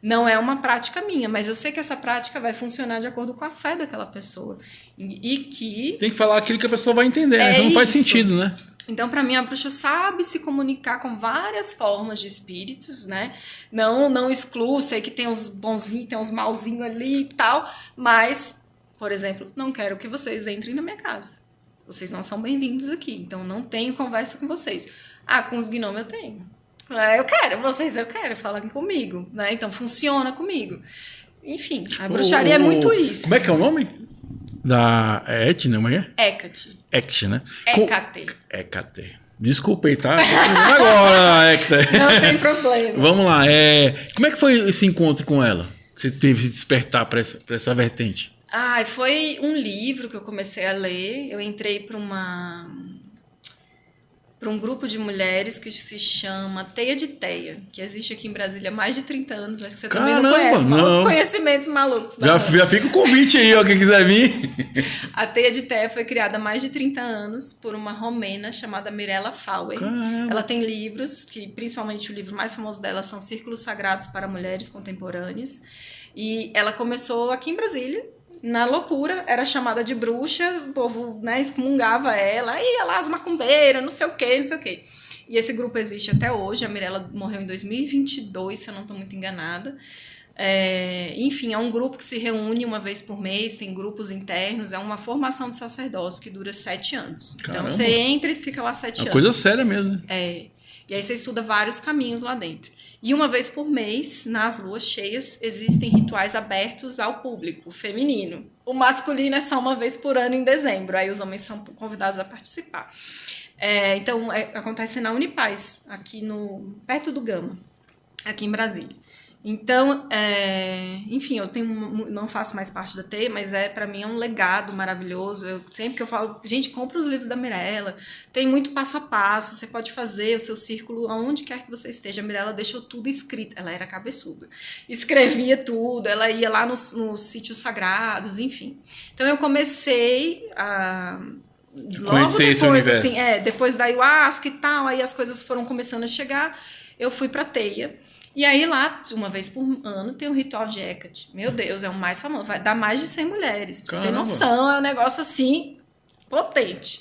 Não é uma prática minha, mas eu sei que essa prática vai funcionar de acordo com a fé daquela pessoa. E que... Tem que falar aquilo que a pessoa vai entender, né? Isso não faz sentido, né? Então, para mim, a bruxa sabe se comunicar com várias formas de espíritos, né? Não excluo, sei que tem os bonzinhos, tem os malzinhos ali e tal, mas, por exemplo, não quero que vocês entrem na minha casa. Vocês não são bem-vindos aqui, então não tenho conversa com vocês. Com os gnomos eu tenho. Eu quero, falem comigo, né? Então funciona comigo. Enfim, a bruxaria é muito isso. Como é que é o nome? Da Etna, como é? Hecate. Hecate, né? Hecate. Desculpa aí, tá? Agora, Hecate. Não tem problema. Vamos lá. Como é que foi esse encontro com ela? Você teve que despertar para essa vertente? Foi um livro que eu comecei a ler. Eu entrei para um grupo de mulheres que se chama Teia de Teia, que existe aqui em Brasília há mais de 30 anos. Acho que você também não conhece. Outros conhecimentos malucos. Já fica o convite aí, ó, quem quiser vir. A Teia de Teia foi criada há mais de 30 anos por uma romena chamada Mirella Fauer. Caramba. Ela tem livros, que principalmente o livro mais famoso dela são Círculos Sagrados para Mulheres Contemporâneas. E ela começou aqui em Brasília, na loucura, era chamada de bruxa, o povo, né, excomungava ela, ia lá as macumbeiras, não sei o quê, não sei o quê. E esse grupo existe até hoje, a Mirella morreu em 2022, se eu não estou muito enganada. Enfim, é um grupo que se reúne uma vez por mês, tem grupos internos, é uma formação de sacerdócio que dura 7 anos. Caramba. Então você entra e fica lá 7 anos. Coisa séria mesmo, né? E aí você estuda vários caminhos lá dentro. E uma vez por mês, nas luas cheias, existem rituais abertos ao público feminino. O masculino é só uma vez por ano em dezembro, aí os homens são convidados a participar. Então, acontece na Unipaz, aqui perto do Gama, aqui em Brasília. Então, enfim, eu não faço mais parte da TEI, mas para mim é um legado maravilhoso. Sempre que eu falo, gente, compra os livros da Mirella, tem muito passo a passo, você pode fazer o seu círculo aonde quer que você esteja. A Mirella deixou tudo escrito, ela era cabeçuda, escrevia tudo, ela ia lá nos sítios sagrados, enfim. Então eu comecei a... Logo depois, assim, depois da ayahuasca e tal, aí as coisas foram começando a chegar, eu fui pra Teia. E aí lá, uma vez por ano, tem um ritual de Hecate. Meu Deus, é o mais famoso. Vai dar mais de 100 mulheres. Pra você ter noção, é um negócio assim, potente.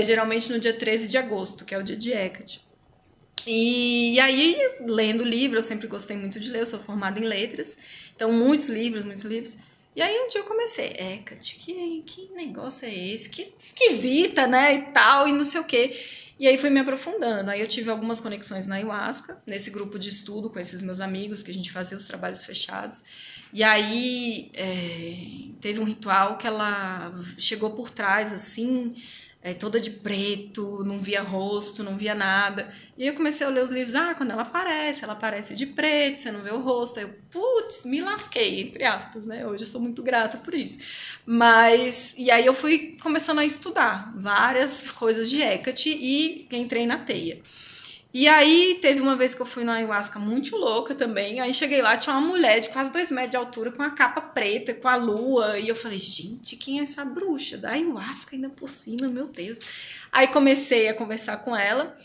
Geralmente no dia 13 de agosto, que é o dia de Hecate. E aí, lendo livro, eu sempre gostei muito de ler, eu sou formada em letras. Então, muitos livros. E aí um dia eu comecei, Hecate, que negócio é esse? Que esquisita, né? E tal, e não sei o quê. E aí fui me aprofundando. Aí eu tive algumas conexões na ayahuasca, nesse grupo de estudo com esses meus amigos, que a gente fazia os trabalhos fechados. E aí teve um ritual que ela chegou por trás, assim, toda de preto, não via rosto, não via nada. E aí eu comecei a ler os livros, quando ela aparece de preto, você não vê o rosto. Aí eu, putz, me lasquei, entre aspas, né? Hoje eu sou muito grata por isso. E aí eu fui começando a estudar várias coisas de Hecate e entrei na Teia. E aí teve uma vez que eu fui na ayahuasca muito louca também, aí cheguei lá, tinha uma mulher de quase 2 metros de altura com a capa preta, com a lua, e eu falei, gente, quem é essa bruxa da ayahuasca ainda por cima, meu Deus. Aí comecei a conversar com ela,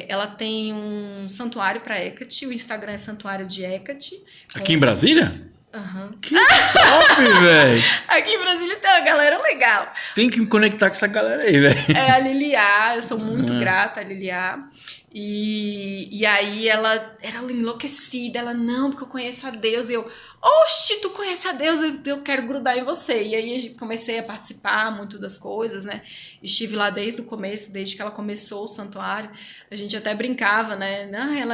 ela tem um santuário para Hecate, o Instagram é Santuário de Hecate. Aqui em Brasília? Aham. Que top, velho! Aqui em Brasília tem uma galera legal. Tem que me conectar com essa galera aí, velho. É a Liliá, eu sou muito grata a Liliá. E aí ela era enlouquecida, ela, não, porque eu conheço a Deus. E eu, oxe, tu conhece a Deus, eu quero grudar em você. E aí comecei a participar muito das coisas, né? Estive lá desde o começo, desde que ela começou o santuário. A gente até brincava, né?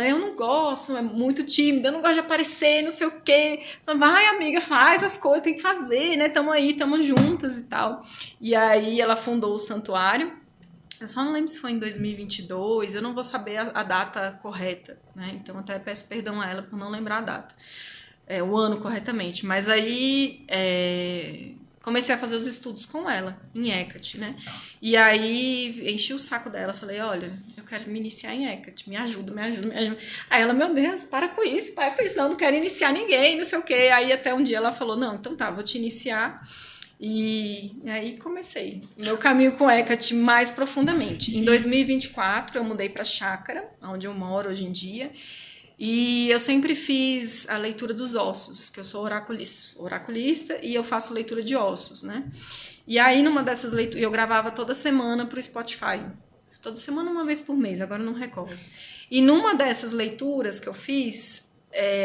Eu não gosto, é muito tímida, eu não gosto de aparecer, não sei o quê. Vai, amiga, faz as coisas, tem que fazer, né? Tamo aí, tamo juntas e tal. E aí ela fundou o santuário. Eu só não lembro se foi em 2022, eu não vou saber a data correta, né? Então até peço perdão a ela por não lembrar a data, o ano corretamente. Mas aí comecei a fazer os estudos com ela, em Hecate, né? E aí enchi o saco dela, falei, olha, eu quero me iniciar em Hecate, me ajuda. Aí ela, meu Deus, para com isso, não quero iniciar ninguém, não sei o quê. Aí até um dia ela falou, não, então tá, vou te iniciar. E aí comecei meu caminho com Hecate mais profundamente. Em 2024 eu mudei para Chácara, onde eu moro hoje em dia, e eu sempre fiz a leitura dos ossos, que eu sou oraculista e eu faço leitura de ossos, né? E aí numa dessas leituras eu gravava toda semana para o Spotify, toda semana uma vez por mês, agora não recordo. E numa dessas leituras que eu fiz,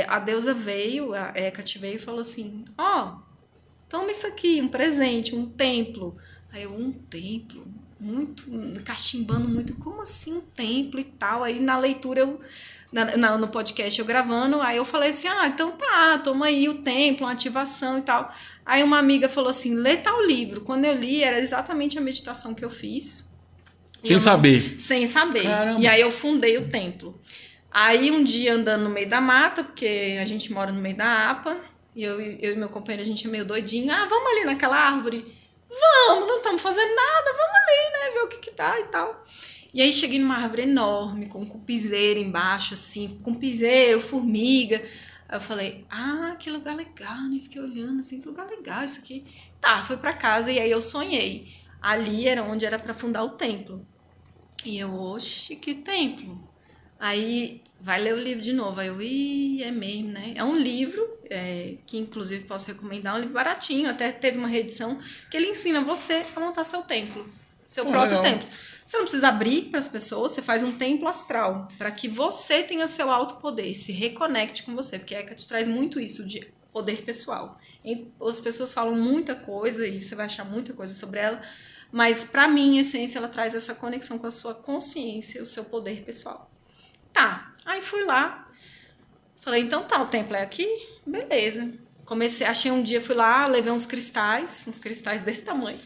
a deusa veio, a Hecate veio e falou assim, toma isso aqui, um presente, um templo. Aí eu, um templo? Muito, cachimbando muito. Como assim um templo e tal? Aí na leitura, no podcast eu gravando, aí eu falei assim, então tá, toma aí o templo, uma ativação e tal. Aí uma amiga falou assim, lê tal livro. Quando eu li, era exatamente a meditação que eu fiz. Sem saber? Sem saber. Caramba. E aí eu fundei o templo. Aí um dia andando no meio da mata, porque a gente mora no meio da APA, e eu e meu companheiro, a gente é meio doidinho. Vamos ali naquela árvore? Vamos, não estamos fazendo nada, vamos ali, né? Ver o que tá e tal. E aí cheguei numa árvore enorme, com cupizeiro embaixo, assim, cupizeiro, formiga. Aí eu falei, que lugar legal, né? Fiquei olhando assim, que lugar legal isso aqui. Tá, fui pra casa e aí eu sonhei. Ali era onde era pra fundar o templo. E eu, oxe, que templo? Aí vai ler o livro de novo. Aí eu, é mesmo, né? É um livro que inclusive posso recomendar, um livro baratinho, até teve uma reedição que ele ensina você a montar seu templo, seu próprio templo. Você não precisa abrir para as pessoas, você faz um templo astral, para que você tenha seu alto poder, se reconecte com você, porque a Hecate traz muito isso de poder pessoal. As pessoas falam muita coisa e você vai achar muita coisa sobre ela, mas para mim, em essência, ela traz essa conexão com a sua consciência, o seu poder pessoal. Tá, aí fui lá, falei, então tá, o templo é aqui? Beleza. Achei um dia, fui lá, levei uns cristais desse tamanho.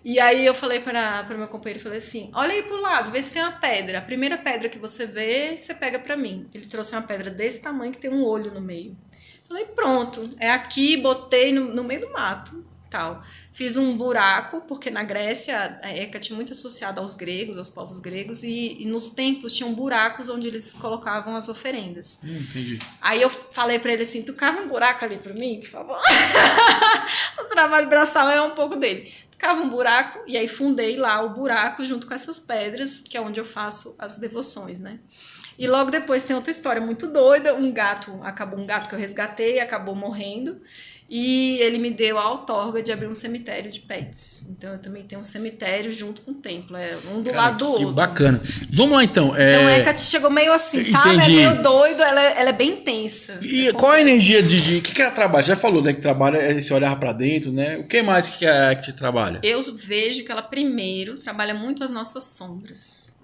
E aí eu falei para meu companheiro, falei assim, olha aí pro lado, vê se tem uma pedra. A primeira pedra que você vê, você pega para mim. Ele trouxe uma pedra desse tamanho que tem um olho no meio. Falei, pronto, é aqui, botei no meio do mato, tal. Fiz um buraco, porque na Grécia a Hecate é muito associada aos gregos, aos povos gregos, e nos templos tinham buracos onde eles colocavam as oferendas. Entendi. Aí eu falei pra ele assim, tu cava um buraco ali pra mim, por favor? O trabalho braçal é um pouco dele. Cava um buraco, e aí fundei lá o buraco junto com essas pedras, que é onde eu faço as devoções, né? E logo depois tem outra história muito doida, um gato que eu resgatei, acabou morrendo, e ele me deu a outorga de abrir um cemitério de pets. Então eu também tenho um cemitério junto com o templo, um do lado do outro. Que bacana. Vamos lá então. Então a Hecate chegou meio assim, sabe? Entendi. É meio doido, ela é bem intensa. E qual a energia de o que ela trabalha? Já falou, né, que trabalha esse olhar para dentro, né? O que mais que a Hecate trabalha? Eu vejo que ela primeiro trabalha muito as nossas sombras.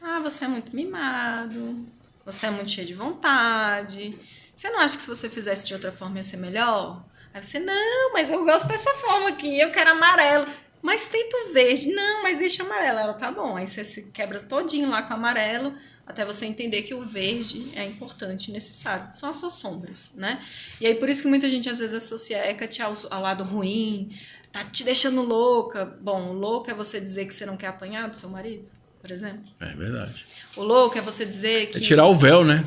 Ah, você é muito mimado, você é muito cheio de vontade. Você não acha que se você fizesse de outra forma ia ser melhor? Aí você, não, mas eu gosto dessa forma aqui, eu quero amarelo. Mas tenta o verde. Não, mas deixa amarelo. Ela, tá bom. Aí você se quebra todinho lá com amarelo, até você entender que o verde é importante e necessário. São as suas sombras, né? E aí por isso que muita gente às vezes associa a Hecate ao lado ruim, tá te deixando louca. Bom, louco é você dizer que você não quer apanhar do seu marido, por exemplo. É verdade. O louco é você dizer que... É tirar o véu, né?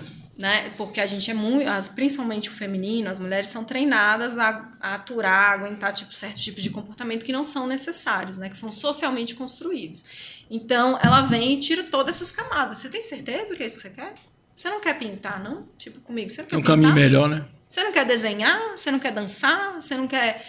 Porque a gente é muito, principalmente o feminino, as mulheres são treinadas a aturar, a aguentar certos tipos de comportamento que não são necessários, né? Que são socialmente construídos. Então, ela vem e tira todas essas camadas. Você tem certeza que é isso que você quer? Você não quer pintar, não? Tipo, comigo, você não quer É um pintar? caminho melhor, né? Você não quer desenhar? Você não quer dançar? Você não quer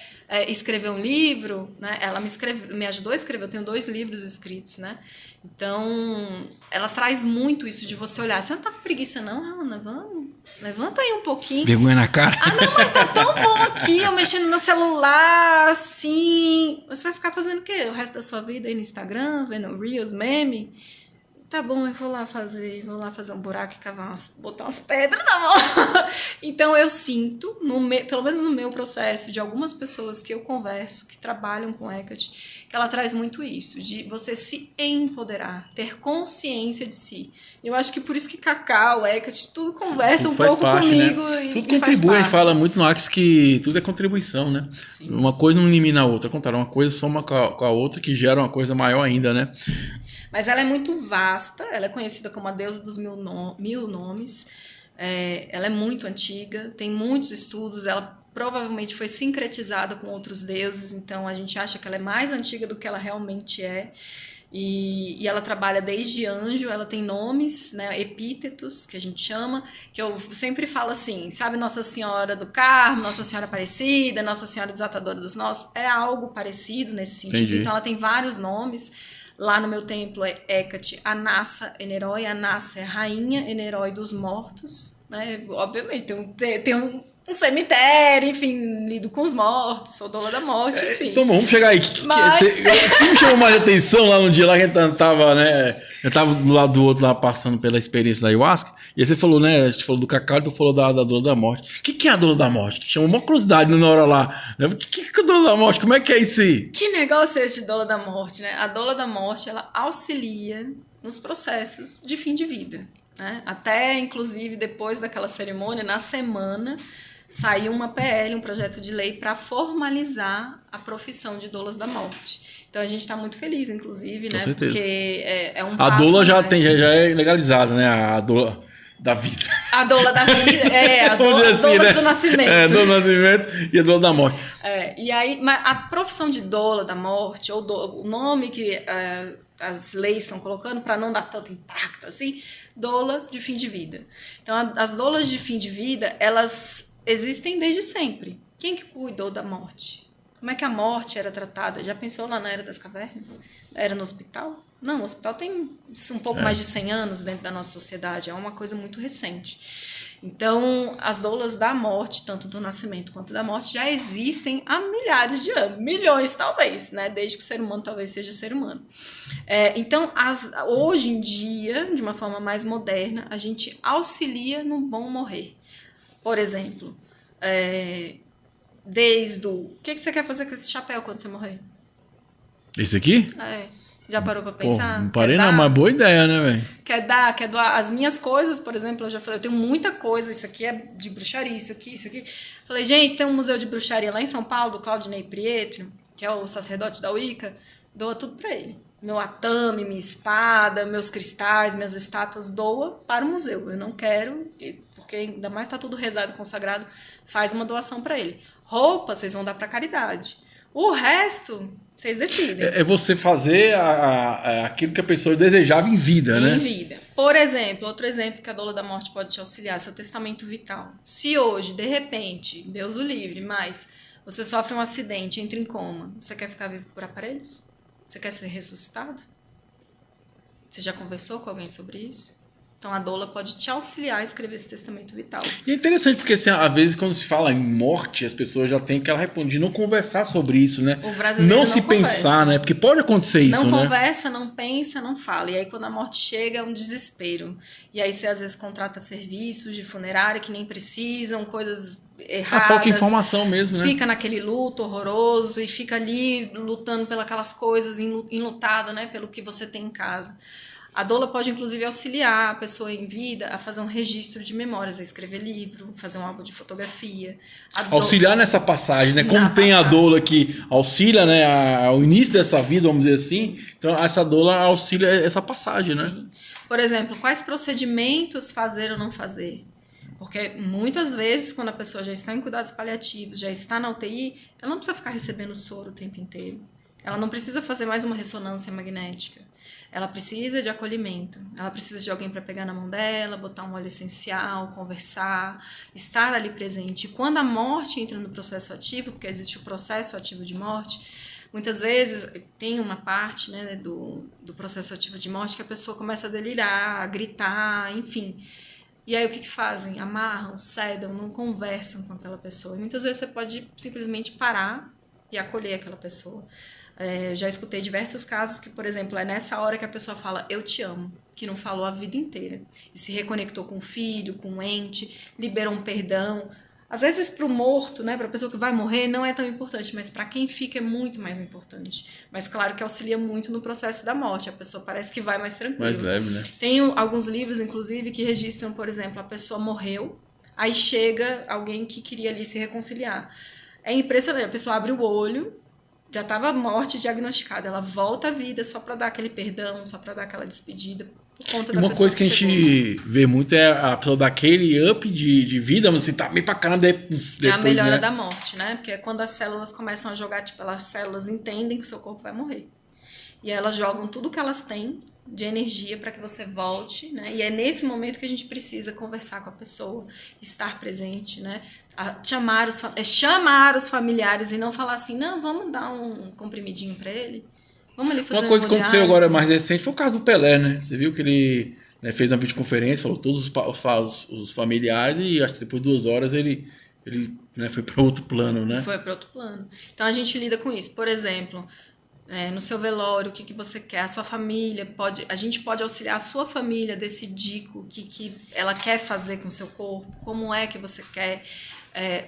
escrever um livro? Né? Ela me ajudou a escrever, eu tenho 2 livros escritos, né? Então, ela traz muito isso de você olhar. Você não tá com preguiça, não, Ana? Vamos. Levanta aí um pouquinho. Vergonha na cara. Ah, não, mas tá tão bom aqui, eu mexendo no meu celular, assim. Você vai ficar fazendo o quê? O resto da sua vida aí no Instagram, vendo Reels, meme? Tá bom, eu vou lá fazer um buraco e botar umas pedras, tá bom? Então eu sinto, pelo menos no meu processo, de algumas pessoas que eu converso, que trabalham com Hecate, que ela traz muito isso, de você se empoderar, ter consciência de si. Eu acho que por isso que Cacau, Hecate, tudo conversa tudo um pouco parte, comigo. Né? Tudo contribui, a gente fala muito no Axis que tudo é contribuição, né? Sim. Uma coisa não elimina a outra, ao contrário, uma coisa soma com a outra que gera uma coisa maior ainda, né? Mas ela é muito vasta, ela é conhecida como a deusa dos mil nomes, ela é muito antiga, tem muitos estudos, ela provavelmente foi sincretizada com outros deuses, então a gente acha que ela é mais antiga do que ela realmente é. E ela trabalha desde anjo, ela tem nomes, né, epítetos, que a gente chama, que eu sempre falo assim, sabe, Nossa Senhora do Carmo, Nossa Senhora Aparecida, Nossa Senhora Desatadora dos Nós, é algo parecido nesse sentido. Entendi. Então ela tem vários nomes. Lá no meu templo é Hecate, Anassa, Enerói. Anassa é rainha, Enerói dos mortos, né? Obviamente tem um cemitério, um lido com os mortos, sou doula da morte, enfim. Então vamos chegar aí. O que me chamou mais atenção lá no dia lá que a gente tava, né? Eu tava do lado do outro lá passando pela experiência da Ayahuasca, e aí você falou, né? A gente falou do Cacau, depois falou da doula da morte. O que é a doula da morte? Que chamou uma curiosidade na hora lá. Né? O que é a doula da morte? Como é que é isso aí? Que negócio é esse de doula da morte, né? A doula da morte, ela auxilia nos processos de fim de vida, né? Até, inclusive, depois daquela cerimônia, na semana, saiu uma PL, um projeto de lei, para formalizar a profissão de doulas da morte. Então a gente está muito feliz, inclusive, né? Porque é um passo. A doula já é legalizada, né? A doula da vida. A doula da vida, a doula assim, né? Do nascimento. Do nascimento e a doula da morte. E aí, mas a profissão de doula da morte, ou o nome que as leis estão colocando para não dar tanto impacto assim, doula de fim de vida. Então, as doulas de fim de vida, elas existem desde sempre. Quem que cuidou da morte? Como é que a morte era tratada? Já pensou lá na Era das Cavernas? Era no hospital? Não, o hospital tem um pouco mais de 100 anos dentro da nossa sociedade, é uma coisa muito recente. Então, as doulas da morte, tanto do nascimento quanto da morte, já existem há milhares de anos, milhões talvez, né? Desde que o ser humano talvez seja ser humano. Então, hoje em dia, de uma forma mais moderna, a gente auxilia no bom morrer. Por exemplo, desde o que você quer fazer com esse chapéu quando você morrer? Esse aqui? Já parou pra pensar? Pô, não parei não, mas boa ideia, né, velho? Quer doar as minhas coisas, por exemplo, eu já falei, eu tenho muita coisa, isso aqui é de bruxaria, isso aqui. Falei, gente, tem um museu de bruxaria lá em São Paulo, do Claudinei Pietro, que é o sacerdote da Wicca, doa tudo pra ele. Meu atame, minha espada, meus cristais, minhas estátuas, doa para o museu. Eu não quero, porque ainda mais tá tudo rezado, consagrado, faz uma doação pra ele. Roupa, vocês vão dar pra caridade. O resto, vocês decidem. É você fazer aquilo que a pessoa desejava em vida, né? Em vida. Por exemplo, outro exemplo que a doula da morte pode te auxiliar, seu testamento vital. Se hoje, de repente, Deus o livre, mas você sofre um acidente, entra em coma, você quer ficar vivo por aparelhos? Você quer ser ressuscitado? Você já conversou com alguém sobre isso? Então, a doula pode te auxiliar a escrever esse testamento vital. E é interessante porque, assim, às vezes, quando se fala em morte, as pessoas já têm aquela resposta de não conversar sobre isso, né? O brasileiro não se conversa. pensar, né? Porque pode acontecer isso, né? Não conversa, não pensa, não fala. E aí, quando a morte chega, é um desespero. E aí, você, às vezes, contrata serviços de funerária que nem precisam, coisas erradas. Falta de informação mesmo, né? Fica naquele luto horroroso e fica ali lutando pelas aquelas coisas, enlutado, né? Pelo que você tem em casa. A doula pode, inclusive, auxiliar a pessoa em vida a fazer um registro de memórias, a escrever livro, fazer um álbum de fotografia. Auxiliar nessa passagem, né? Como tem a doula que auxilia, né, ao início dessa vida, vamos dizer assim, então essa doula auxilia essa passagem, né? Sim. Por exemplo, quais procedimentos fazer ou não fazer? Porque muitas vezes, quando a pessoa já está em cuidados paliativos, já está na UTI, ela não precisa ficar recebendo soro o tempo inteiro. Ela não precisa fazer mais uma ressonância magnética. Ela precisa de acolhimento, ela precisa de alguém para pegar na mão dela, botar um óleo essencial, conversar, estar ali presente. E quando a morte entra no processo ativo, porque existe o processo ativo de morte, muitas vezes tem uma parte, né, do processo ativo de morte que a pessoa começa a delirar, a gritar, enfim. E aí o que fazem? Amarram, cedam, não conversam com aquela pessoa. E muitas vezes você pode simplesmente parar e acolher aquela pessoa. Já escutei diversos casos que, por exemplo, é nessa hora que a pessoa fala eu te amo, que não falou a vida inteira. E se reconectou com o filho, com o ente, liberou um perdão. Às vezes para o morto, né, para a pessoa que vai morrer, não é tão importante, mas para quem fica é muito mais importante. Mas claro que auxilia muito no processo da morte, a pessoa parece que vai mais tranquila. Mais leve, né? Tem alguns livros, inclusive, que registram, por exemplo, a pessoa morreu, aí chega alguém que queria ali se reconciliar. É impressionante, a pessoa abre o olho, já estava morte diagnosticada, ela volta à vida só para dar aquele perdão, só para dar aquela despedida por conta da pessoa. Uma coisa que a gente vê muito é a pessoa dar aquele up de vida, mas assim, tá bem pra caramba depois, é a melhora, né? da morte, né? Porque é quando as células começam a jogar, tipo, as células entendem que o seu corpo vai morrer. E elas jogam tudo que elas têm de energia para que você volte, né? E é nesse momento que a gente precisa conversar com a pessoa, estar presente, né? Chamar os familiares e não falar assim, não, vamos dar um comprimidinho para ele, vamos ali fazer uma coisa que aconteceu hemodiálise. agora mais recente foi o caso do Pelé, né? Você viu que ele, né, fez uma videoconferência, falou todos os familiares e acho que depois de 2 horas ele né, foi para outro plano, né? Foi para outro plano. Então a gente lida com isso. Por exemplo, no seu velório, o que você quer, a sua família a gente pode auxiliar a sua família a decidir o que ela quer fazer com o seu corpo, como é que você quer,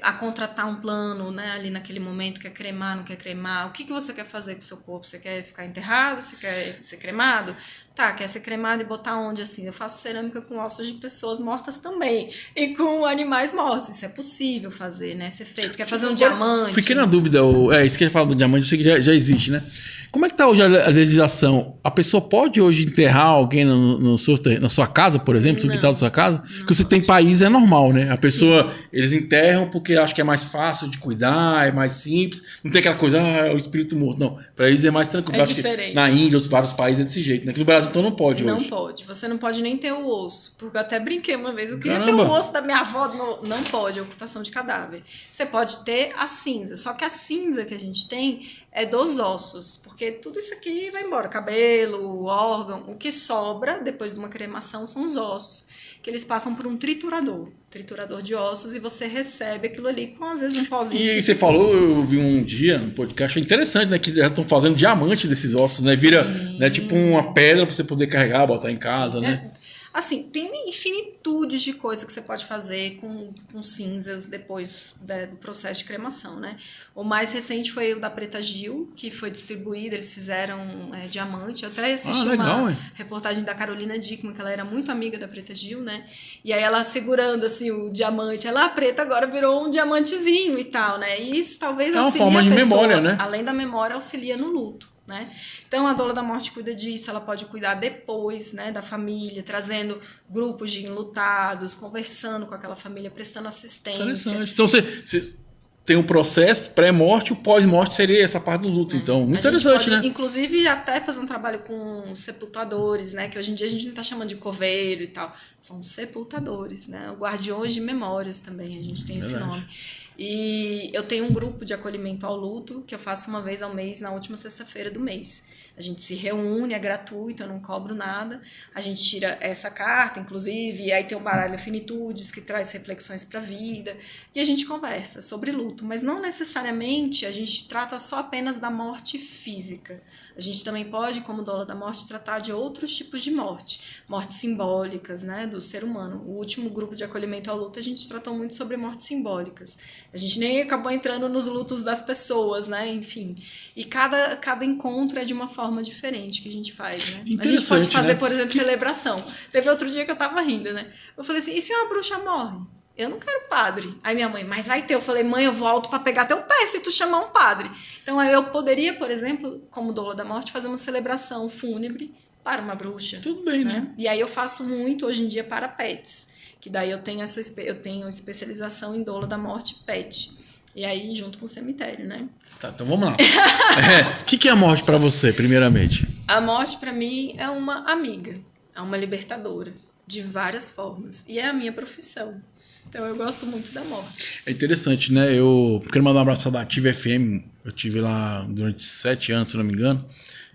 a contratar um plano, né, ali naquele momento, quer cremar, não quer cremar, o que você quer fazer com o seu corpo, você quer ficar enterrado, você quer ser cremado, Tá, quer ser cremado e botar onde, assim? Eu faço cerâmica com ossos de pessoas mortas também. E com animais mortos. Isso é possível fazer, né? Ser feito. Quer fazer um diamante? Fiquei na dúvida. Isso que ele fala do diamante, eu sei que já existe, né? Como é que tá hoje a legislação? A pessoa pode hoje enterrar alguém na sua casa, por exemplo, no quintal da sua casa? Porque você tem país, é normal, né? A pessoa, eles enterram porque acham que é mais fácil de cuidar, é mais simples. Não tem aquela coisa, é o espírito morto. Não, para eles é mais tranquilo. É acho diferente. Que na Índia, outros vários países é desse jeito, né? Aqui no Brasil, então, não pode hoje. Não pode. Você não pode nem ter o osso. Porque eu até brinquei uma vez. Eu queria Caramba. ter o osso da minha avó. Não pode, ocultação de cadáver. Você pode ter a cinza. Só que a cinza que a gente tem é dos ossos. Porque tudo isso aqui vai embora. Cabelo, órgão. O que sobra depois de uma cremação são os ossos. Que eles passam por um triturador de ossos, e você recebe aquilo ali com, às vezes, um pozinho. E você falou, eu vi um dia no podcast, é interessante, né? Que já estão fazendo diamante desses ossos, né? Vira, né, tipo uma pedra para você poder carregar, botar em casa, Sim, né? Assim, tem infinitudes de coisas que você pode fazer com cinzas depois do processo de cremação, né? O mais recente foi o da Preta Gil, que foi distribuído, eles fizeram diamante. Eu até assisti uma reportagem da Carolina Dickman, que ela era muito amiga da Preta Gil, né? E aí ela segurando, assim, o diamante. Ela, a preta, agora virou um diamantezinho e tal, né? E isso talvez auxilie uma forma de memória, né? Além da memória, auxilia no luto, né? Então, a doula da morte cuida disso, ela pode cuidar depois, né, da família, trazendo grupos de enlutados, conversando com aquela família, prestando assistência. Interessante. Então, você tem um processo pré-morte, o pós-morte seria essa parte do luto. Então, muito interessante, pode, né? Inclusive, até fazer um trabalho com sepultadores, né, que hoje em dia a gente não está chamando de coveiro e tal. São sepultadores, né? Guardiões de memórias também, a gente tem esse nome. E eu tenho um grupo de acolhimento ao luto que eu faço uma vez ao mês, na última sexta-feira do mês. A gente se reúne, é gratuito, eu não cobro nada. A gente tira essa carta, inclusive, e aí tem o baralho Finitudes, que traz reflexões para a vida. E a gente conversa sobre luto, mas não necessariamente a gente trata só apenas da morte física. A gente também pode, como doula da morte, tratar de outros tipos de morte. Mortes simbólicas, né, do ser humano. O último grupo de acolhimento ao luto, a gente tratou muito sobre mortes simbólicas. A gente nem acabou entrando nos lutos das pessoas, né, enfim. E cada encontro é de uma forma diferente que a gente faz, né? A gente pode fazer, né? Por exemplo, celebração. Teve outro dia que eu tava rindo, né? Eu falei assim, e se uma bruxa morre? Eu não quero padre. Aí minha mãe, mas vai ter. Eu falei, mãe, eu volto para pegar teu pé se tu chamar um padre. Então aí eu poderia, por exemplo, como doula da morte, fazer uma celebração fúnebre para uma bruxa. Tudo bem, né? E aí eu faço muito hoje em dia para pets, que daí eu tenho especialização em doula da morte pet. E aí junto com o cemitério, né? Tá, então vamos lá. O que é a morte para você, primeiramente? A morte para mim é uma amiga, é uma libertadora, de várias formas. E é a minha profissão. Então eu gosto muito da morte. É interessante, né? Eu quero mandar um abraço da Ativa FM. Eu estive lá durante 7 anos, se não me engano.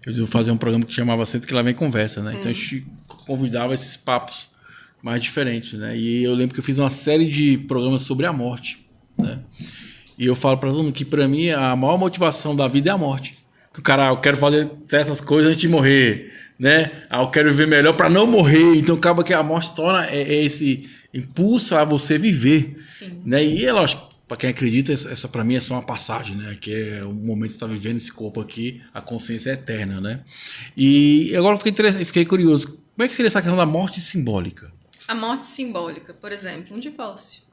Eu fazia um programa que chamava Senta que lá vem conversa, né? Então a gente convidava esses papos mais diferentes, né? E eu lembro que eu fiz uma série de programas sobre a morte, né? E eu falo para todo mundo que para mim a maior motivação da vida é a morte. Que o cara, eu quero fazer certas coisas antes de morrer, né? Eu quero viver melhor para não morrer. Então acaba que a morte torna esse impulso a você viver. Sim. Né? E é lógico, para quem acredita, essa para mim é só uma passagem, né? Que é o momento que você está vivendo esse corpo aqui, a consciência é eterna, né? E agora eu fiquei curioso. Como é que seria essa questão da morte simbólica? A morte simbólica, por exemplo, um divórcio.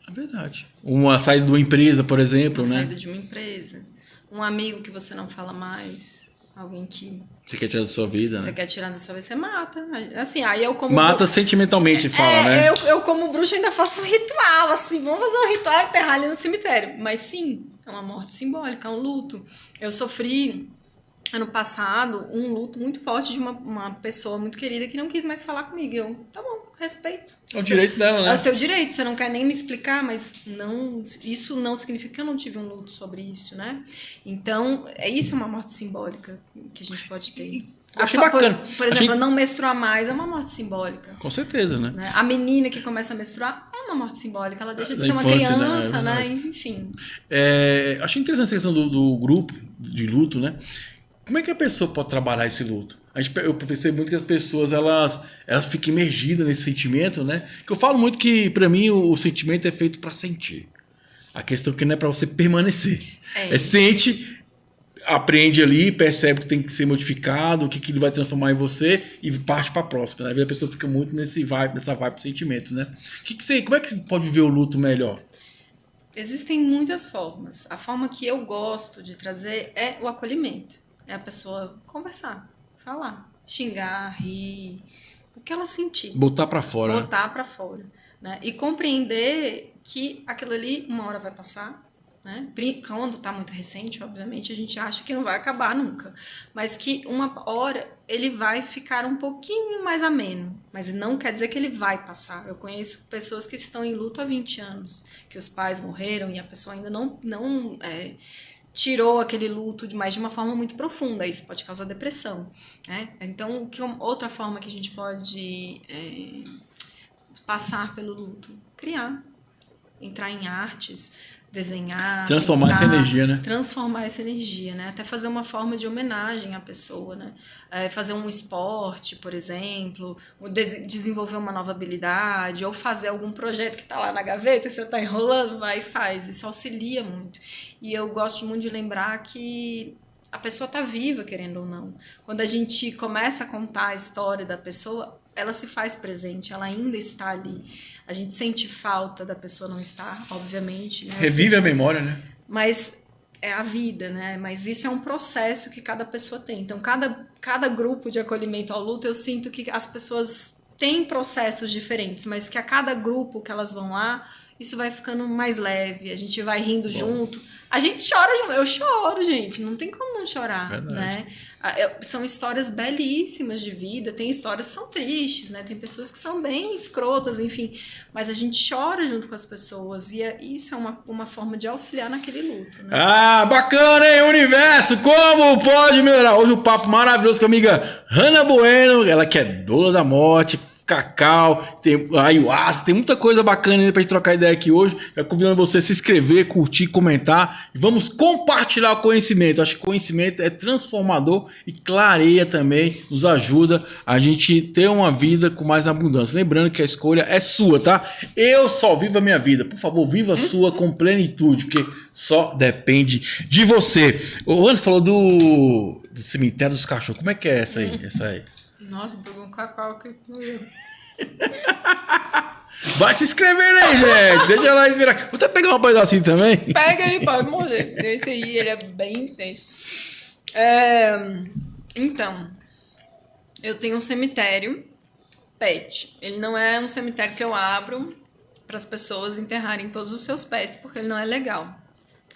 É verdade. Uma saída de uma empresa, por exemplo, uma né? Saída de uma empresa. Um amigo que você não fala mais. Alguém que você quer tirar da sua vida, você né? quer tirar da sua vida, você mata. Assim, aí eu como... Mata sentimentalmente, fala, né? Eu como bruxa ainda faço um ritual, assim. Vamos fazer um ritual e enterrar ali no cemitério. Mas sim, é uma morte simbólica, é um luto. Eu sofri, ano passado, um luto muito forte de uma pessoa muito querida que não quis mais falar comigo. Eu, tá bom, respeito. É o direito dela, né? É o seu direito, você não quer nem me explicar, mas isso não significa que eu não tive um luto sobre isso, né? Então, isso é uma morte simbólica que a gente pode ter. Achei bacana. Por exemplo, não menstruar mais é uma morte simbólica. Com certeza, né? A menina que começa a menstruar é uma morte simbólica, ela deixa de Da ser uma infância, criança, né? Enfim. Achei interessante essa questão do grupo de luto, né? Como é que a pessoa pode trabalhar esse luto? Eu percebo muito que as pessoas elas ficam imergidas nesse sentimento, né? Que eu falo muito que, para mim, o sentimento é feito para sentir. A questão é que não é para você permanecer. Sente, aprende ali, percebe que tem que ser modificado, o que ele vai transformar em você e parte para a próxima. Né? Às vezes a pessoa fica muito nessa vibe de sentimentos, né? Como é que você pode viver o luto melhor? Existem muitas formas. A forma que eu gosto de trazer é o acolhimento. É a pessoa conversar, falar, xingar, rir, o que ela sentir. Botar para fora. Botar para fora. Né? E compreender que aquilo ali uma hora vai passar. Né? Quando está muito recente, obviamente, a gente acha que não vai acabar nunca. Mas que uma hora ele vai ficar um pouquinho mais ameno. Mas não quer dizer que ele vai passar. Eu conheço pessoas que estão em luto há 20 anos, que os pais morreram e a pessoa ainda não tirou aquele luto, mas de uma forma muito profunda. Isso pode causar depressão. Né? Então, outra forma que a gente pode passar pelo luto? Criar. Entrar em artes, desenhar, transformar essa energia, né? Transformar essa energia, né? Até fazer uma forma de homenagem à pessoa, né? Fazer um esporte, por exemplo, desenvolver uma nova habilidade, ou fazer algum projeto que está lá na gaveta, você está enrolando, vai e faz. Isso auxilia muito. E eu gosto muito de lembrar que a pessoa está viva, querendo ou não. Quando a gente começa a contar a história da pessoa, ela se faz presente, ela ainda está ali. A gente sente falta da pessoa não estar, obviamente. Né? Revive a memória, né? Mas é a vida, né? Mas isso é um processo que cada pessoa tem. Então, cada grupo de acolhimento ao luto, eu sinto que as pessoas têm processos diferentes, mas que a cada grupo que elas vão lá, isso vai ficando mais leve, a gente vai rindo junto. A gente chora junto. Eu choro, gente. Não tem como não chorar, verdade. Né? São histórias belíssimas de vida. Tem histórias que são tristes, né? Tem pessoas que são bem escrotas, enfim. Mas a gente chora junto com as pessoas. E isso é uma forma de auxiliar naquele luto, né? Ah, bacana, hein? Universo, como pode melhorar? Hoje um papo maravilhoso com a amiga Hanna Bueno, ela que é doula da morte, cacau, tem ayahuasca, tem muita coisa bacana ainda pra gente trocar ideia aqui hoje. Eu convido você a se inscrever, curtir, comentar e vamos compartilhar o conhecimento. Acho que o conhecimento é transformador e clareia também, nos ajuda a gente ter uma vida com mais abundância. Lembrando que a escolha é sua, tá? Eu só vivo a minha vida. Por favor, viva a sua com plenitude, porque só depende de você. O Ana falou do cemitério dos cachorros. Como é que é essa aí? Nossa, pegou um cacau aqui. Vai se inscrevendo aí, gente. Deixa ela virar. Vou até pegar um pedacinho também. Pega aí, pode morrer. Esse aí, ele é bem intenso. Então, eu tenho um cemitério pet. Ele não é um cemitério que eu abro para as pessoas enterrarem todos os seus pets, porque ele não é legal.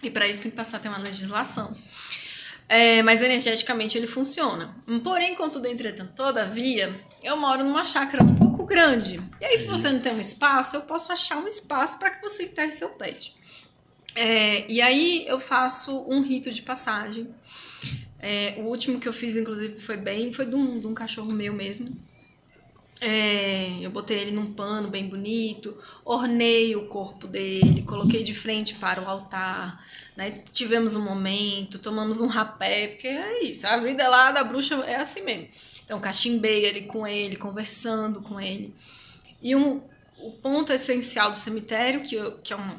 E para isso tem que passar a ter uma legislação. Mas energeticamente ele funciona. Porém, contudo, entretanto, todavia, eu moro numa chácara um pouco grande. E aí, se você não tem um espaço, eu posso achar um espaço para que você enterre seu pet. E aí, eu faço um rito de passagem. O último que eu fiz, inclusive, foi de um cachorro meu mesmo. Eu botei ele num pano bem bonito, ornei o corpo dele, coloquei de frente para o altar, né? Tivemos um momento, tomamos um rapé, porque é isso, a vida lá da bruxa é assim mesmo. Então, cachimbei ele com ele, conversando com ele. E o ponto essencial do cemitério,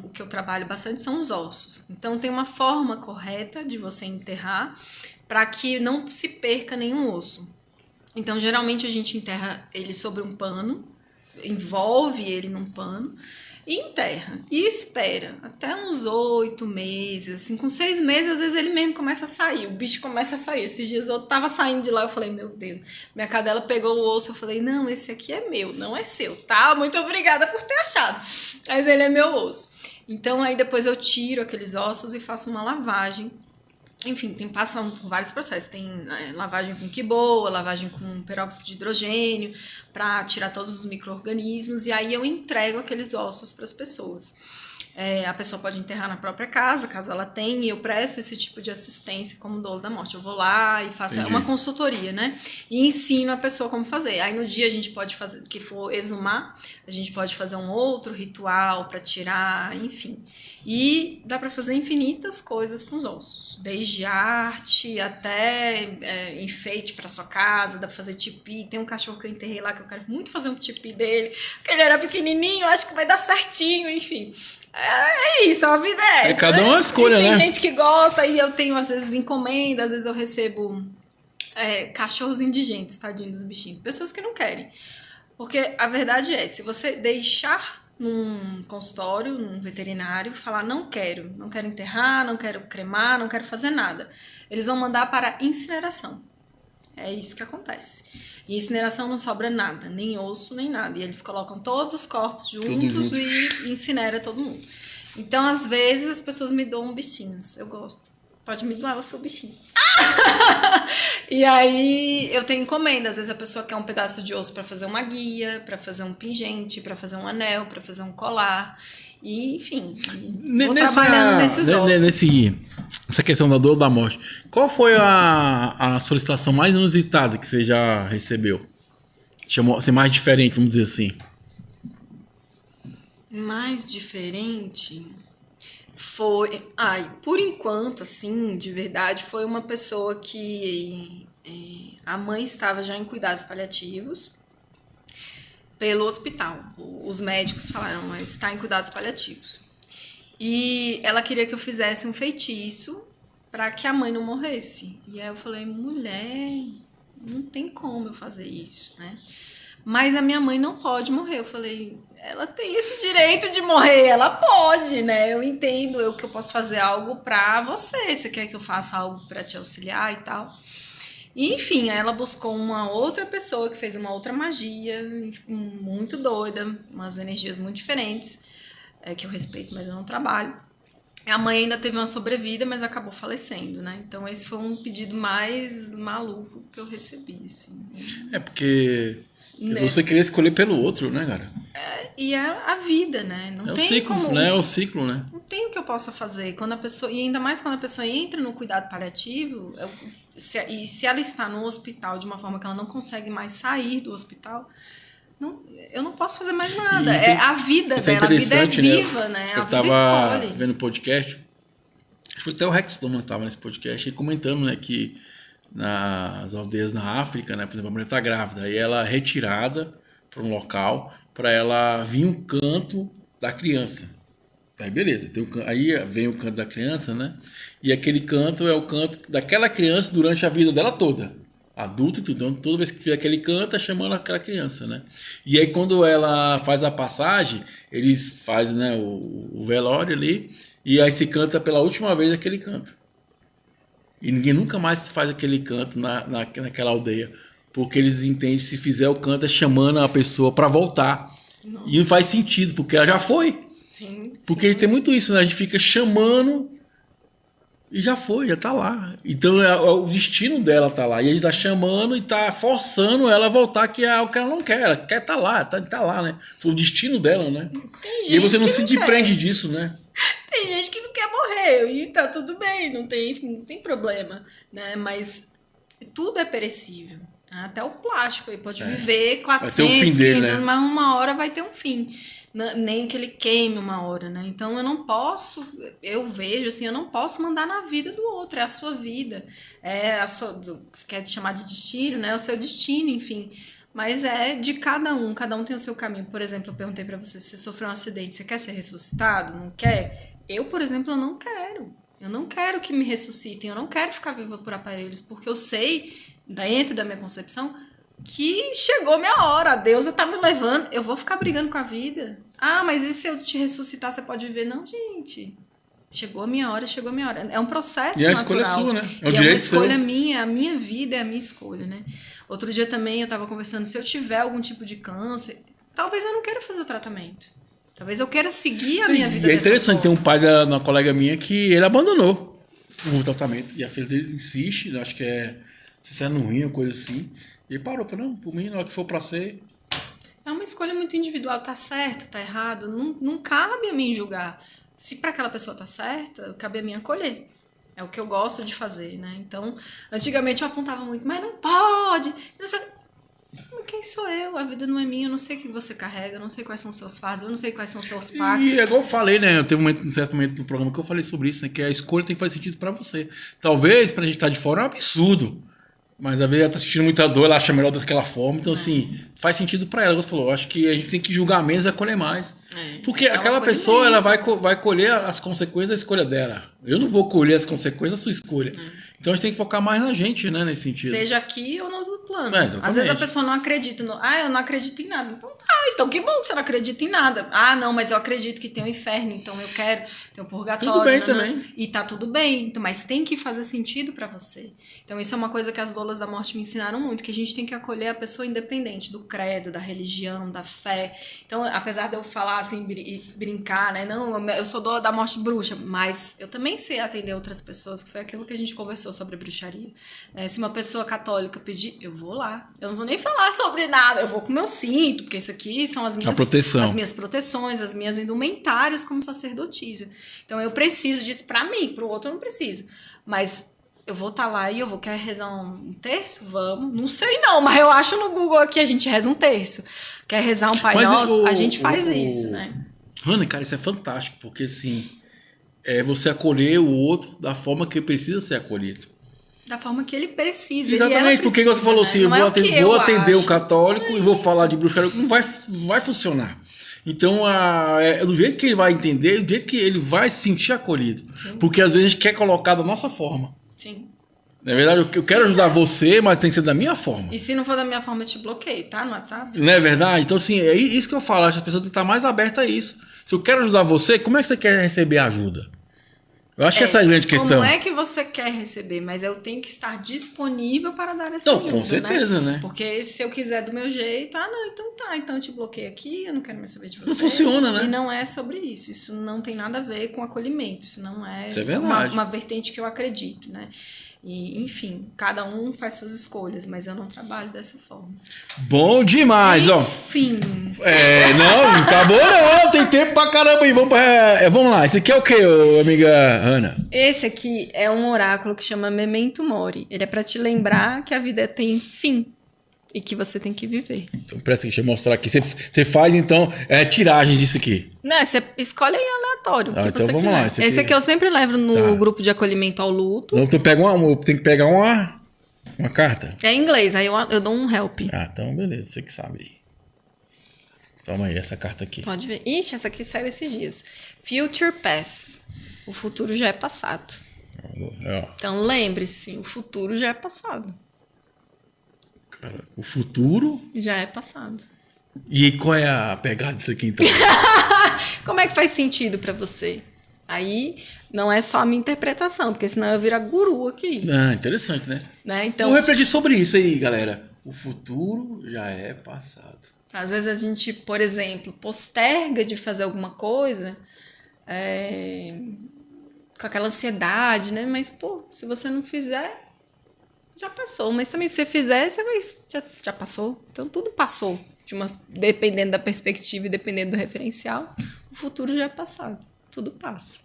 o que eu trabalho bastante, são os ossos. Então, tem uma forma correta de você enterrar para que não se perca nenhum osso. Então, geralmente, a gente enterra ele sobre um pano, envolve ele num pano e enterra. E espera até uns 8 meses, assim, com 6 meses, às vezes ele mesmo começa a sair, o bicho começa a sair. Esses dias eu tava saindo de lá, eu falei, meu Deus, minha cadela pegou o osso, eu falei, não, esse aqui é meu, não é seu, tá? Muito obrigada por ter achado, mas ele é meu osso. Então, aí depois eu tiro aqueles ossos e faço uma lavagem. Enfim, passam por vários processos. Tem lavagem com quiboa, lavagem com peróxido de hidrogênio, para tirar todos os micro-organismos, e aí eu entrego aqueles ossos para as pessoas. A pessoa pode enterrar na própria casa, caso ela tenha, e eu presto esse tipo de assistência como doula da morte. Eu vou lá e faço uma consultoria, né? E ensino a pessoa como fazer. Aí no dia a gente pode fazer, que for exumar, a gente pode fazer um outro ritual para tirar, enfim. E dá para fazer infinitas coisas com os ossos, desde arte até enfeite para sua casa, dá para fazer tipi. Tem um cachorro que eu enterrei lá que eu quero muito fazer um tipi dele, porque ele era pequenininho, acho que vai dar certinho, enfim. É isso, a vida é essa. Cada uma escolha, e tem né? Tem gente que gosta, e eu tenho, às vezes, encomenda, às vezes eu recebo cachorros indigentes, tadinho dos bichinhos. Pessoas que não querem. Porque a verdade é, se você deixar num consultório, num veterinário, falar não quero enterrar, não quero cremar, não quero fazer nada, eles vão mandar para incineração. É isso que acontece. E incineração não sobra nada, nem osso, nem nada. E eles colocam todos os corpos juntos e incinera todo mundo. Então, às vezes, as pessoas me doam bichinhos. Eu gosto. Pode me doar o seu bichinho. E aí, eu tenho encomenda. Às vezes, a pessoa quer um pedaço de osso para fazer uma guia, para fazer um pingente, para fazer um anel, para fazer um colar. E, enfim, vou trabalhando nesses ossos. Essa questão da dor ou da morte. Qual foi a solicitação mais inusitada que você já recebeu? Chamou ser mais diferente, vamos dizer assim. Mais diferente foi... por enquanto, assim, de verdade, foi uma pessoa que a mãe estava já em cuidados paliativos pelo hospital. Os médicos falaram, mas está em cuidados paliativos. E ela queria que eu fizesse um feitiço para que a mãe não morresse. E aí eu falei, mulher, não tem como eu fazer isso, né? Mas a minha mãe não pode morrer. Eu falei, ela tem esse direito de morrer, ela pode, né? Eu entendo que eu posso fazer algo para você. Você quer que eu faça algo para te auxiliar e tal? E, enfim, ela buscou uma outra pessoa que fez uma outra magia muito doida, umas energias muito diferentes. Que eu respeito, mas eu não trabalho. A mãe ainda teve uma sobrevida, mas acabou falecendo, né? Então, esse foi um pedido mais maluco que eu recebi, assim. Porque você queria escolher pelo outro, né, cara? E é a vida, né? Não tem o ciclo, como, né? É o ciclo, né? Não tem o que eu possa fazer. Quando a pessoa, e ainda mais quando a pessoa entra no cuidado paliativo, se ela está no hospital de uma forma que ela não consegue mais sair do hospital... eu não posso fazer mais nada. É a vida dela, a vida é viva, né? Eu tava vendo podcast, acho que foi até o Rex Doman estava nesse podcast, e comentando, né, que nas aldeias na África, né, por exemplo, a mulher está grávida, aí ela é retirada para um local para ela vir um canto da criança. Aí beleza, aí vem o canto da criança, né? E aquele canto é o canto daquela criança durante a vida dela toda. Adulto e tudo. Então, toda vez que tiver aquele canto, tá chamando aquela criança, né? E aí, quando ela faz a passagem, eles fazem, né, o velório ali, e aí se canta pela última vez aquele canto. E ninguém nunca mais faz aquele canto naquela aldeia, porque eles entendem que se fizer o canto é chamando a pessoa para voltar. Nossa. E não faz sentido, porque ela já foi. Sim. Porque tem muito isso, né? A gente fica chamando... E já foi, já tá lá. Então o destino dela tá lá. E ele tá chamando e tá forçando ela a voltar, que é algo que ela não quer. Ela quer tá lá, tá lá, né? Foi o destino dela, né? E aí você não se desprende disso, né? Tem gente que não quer morrer e tá tudo bem, não tem problema, né? Mas tudo é perecível. Tá? Até o plástico aí pode viver 400, 500 dele, anos, né? Mas uma hora vai ter um fim. Nem que ele queime uma hora, né? Então eu não posso, eu vejo assim, eu não posso mandar na vida do outro, é a sua vida, é a sua, você quer chamar de destino, né? É o seu destino, enfim. Mas é de cada um tem o seu caminho. Por exemplo, eu perguntei pra você, se você sofreu um acidente, você quer ser ressuscitado? Não quer? Eu, por exemplo, eu não quero. Eu não quero que me ressuscitem, eu não quero ficar viva por aparelhos, porque eu sei, dentro da minha concepção, que chegou minha hora, a deusa tá me levando, eu vou ficar brigando com a vida. Ah, mas e se eu te ressuscitar, você pode viver? Não, gente. Chegou a minha hora. É um processo natural. E a escolha é sua, né? É uma escolha minha, a minha vida é a minha escolha, né? Outro dia também eu tava conversando, se eu tiver algum tipo de câncer, talvez eu não queira fazer o tratamento. Talvez eu queira seguir a minha vida. E é interessante, tem um pai da uma colega minha que ele abandonou o tratamento. E a filha dele insiste, acho que se é no rim ou coisa assim. E ele parou, falou, não, por mim, na hora que for pra ser... É uma escolha muito individual, tá certo, tá errado, não cabe a mim julgar. Se para aquela pessoa tá certa, cabe a mim acolher. É o que eu gosto de fazer, né? Então, antigamente eu apontava muito, mas não pode. Quem sou eu? A vida não é minha, eu não sei o que você carrega, eu não sei quais são os seus fardos, eu não sei quais são os seus pactos. E é igual eu falei, né? Teve um certo momento do programa que eu falei sobre isso, né? Que a escolha tem que fazer sentido para você. Talvez, pra gente estar de fora, é um absurdo. Mas às vezes ela tá sentindo muita dor, ela acha melhor daquela forma. Então, assim, faz sentido para ela. Você falou, acho que a gente tem que julgar menos e acolher mais. Porque aquela pessoa ela vai colher as consequências da escolha dela. Eu não vou colher as consequências da sua escolha. Então a gente tem que focar mais na gente, né, nesse sentido. Seja aqui ou no outro plano. Exatamente. Às vezes a pessoa não acredita. Eu não acredito em nada. Então então que bom que você não acredita em nada. Não, mas eu acredito que tem um inferno, então eu quero ter um purgatório. Tudo bem também. E tá tudo bem. Então, mas tem que fazer sentido pra você. Então isso é uma coisa que as doulas da morte me ensinaram muito, que a gente tem que acolher a pessoa independente do credo, da religião, da fé. Então, apesar de eu falar assim e brincar, né? Não, eu sou doula da morte bruxa, mas eu também sei atender outras pessoas, que foi aquilo que a gente conversou sobre bruxaria. Se uma pessoa católica pedir, eu vou lá. Eu não vou nem falar sobre nada, eu vou com o meu cinto, porque isso aqui são as minhas proteções, as minhas indumentárias como sacerdotisa. Então eu preciso disso pra mim, pro outro eu não preciso. Mas eu vou estar lá e quer rezar um terço? Vamos. Não sei não, mas eu acho no Google aqui a gente reza um terço. Quer rezar um Pai Nosso? A gente faz isso, né? Hanna, cara, isso é fantástico, porque assim, é você acolher o outro da forma que precisa ser acolhido. Da forma que ele precisa. Exatamente, porque você falou assim, eu vou atender o católico e vou falar de bruxaria, não vai funcionar. Então, do jeito que ele vai entender, do jeito que ele vai se sentir acolhido. Sim. Porque às vezes a gente quer colocar da nossa forma. Sim. Na verdade, eu quero ajudar você, mas tem que ser da minha forma. E se não for da minha forma, eu te bloqueio, tá? No WhatsApp. Não é verdade? Então, assim, é isso que eu falo. Acho que a pessoa tem que estar mais aberta a isso. Se eu quero ajudar você, como é que você quer receber ajuda? Eu acho que essa é a grande questão. Como é que você quer receber? Mas eu tenho que estar disponível para dar essa ajuda, com certeza, né? Porque se eu quiser do meu jeito, então tá, então eu te bloqueio aqui, eu não quero mais saber de você. Não funciona, né? E não é sobre isso. Isso não tem nada a ver com acolhimento. Isso não é, isso é verdade. Uma vertente que eu acredito, né? E, enfim, cada um faz suas escolhas, mas eu não trabalho dessa forma. Bom demais, enfim. Não acabou não, tem tempo pra caramba aí. Vamos lá, esse aqui é o que, amiga Hanna? Esse aqui é um oráculo que chama Memento Mori. Ele é pra te lembrar que a vida tem fim e que você tem que viver. Então, presta aqui, deixa eu mostrar aqui. Você faz, então, tiragem disso aqui. Não, você escolhe em aleatório. Então vamos lá. Esse aqui eu sempre levo no grupo de acolhimento ao luto. Então tem que pegar uma carta. É em inglês, aí eu dou um help. Então beleza, você que sabe. Toma aí, essa carta aqui. Pode ver. Ixi, essa aqui saiu esses dias. Future Past. O futuro já é passado. Então lembre-se, o futuro já é passado. Cara, o futuro já é passado. E qual é a pegada disso aqui, então? Como é que faz sentido pra você? Aí não é só a minha interpretação, porque senão eu viro guru aqui. Interessante, né? Então, vou refletir sobre isso aí, galera. O futuro já é passado. Às vezes a gente, por exemplo, posterga de fazer alguma coisa com aquela ansiedade, né? Mas, se você não fizer, já passou. Mas também se você fizer, já passou. Então tudo passou. Dependendo da perspectiva e dependendo do referencial, o futuro já é passado. Tudo passa.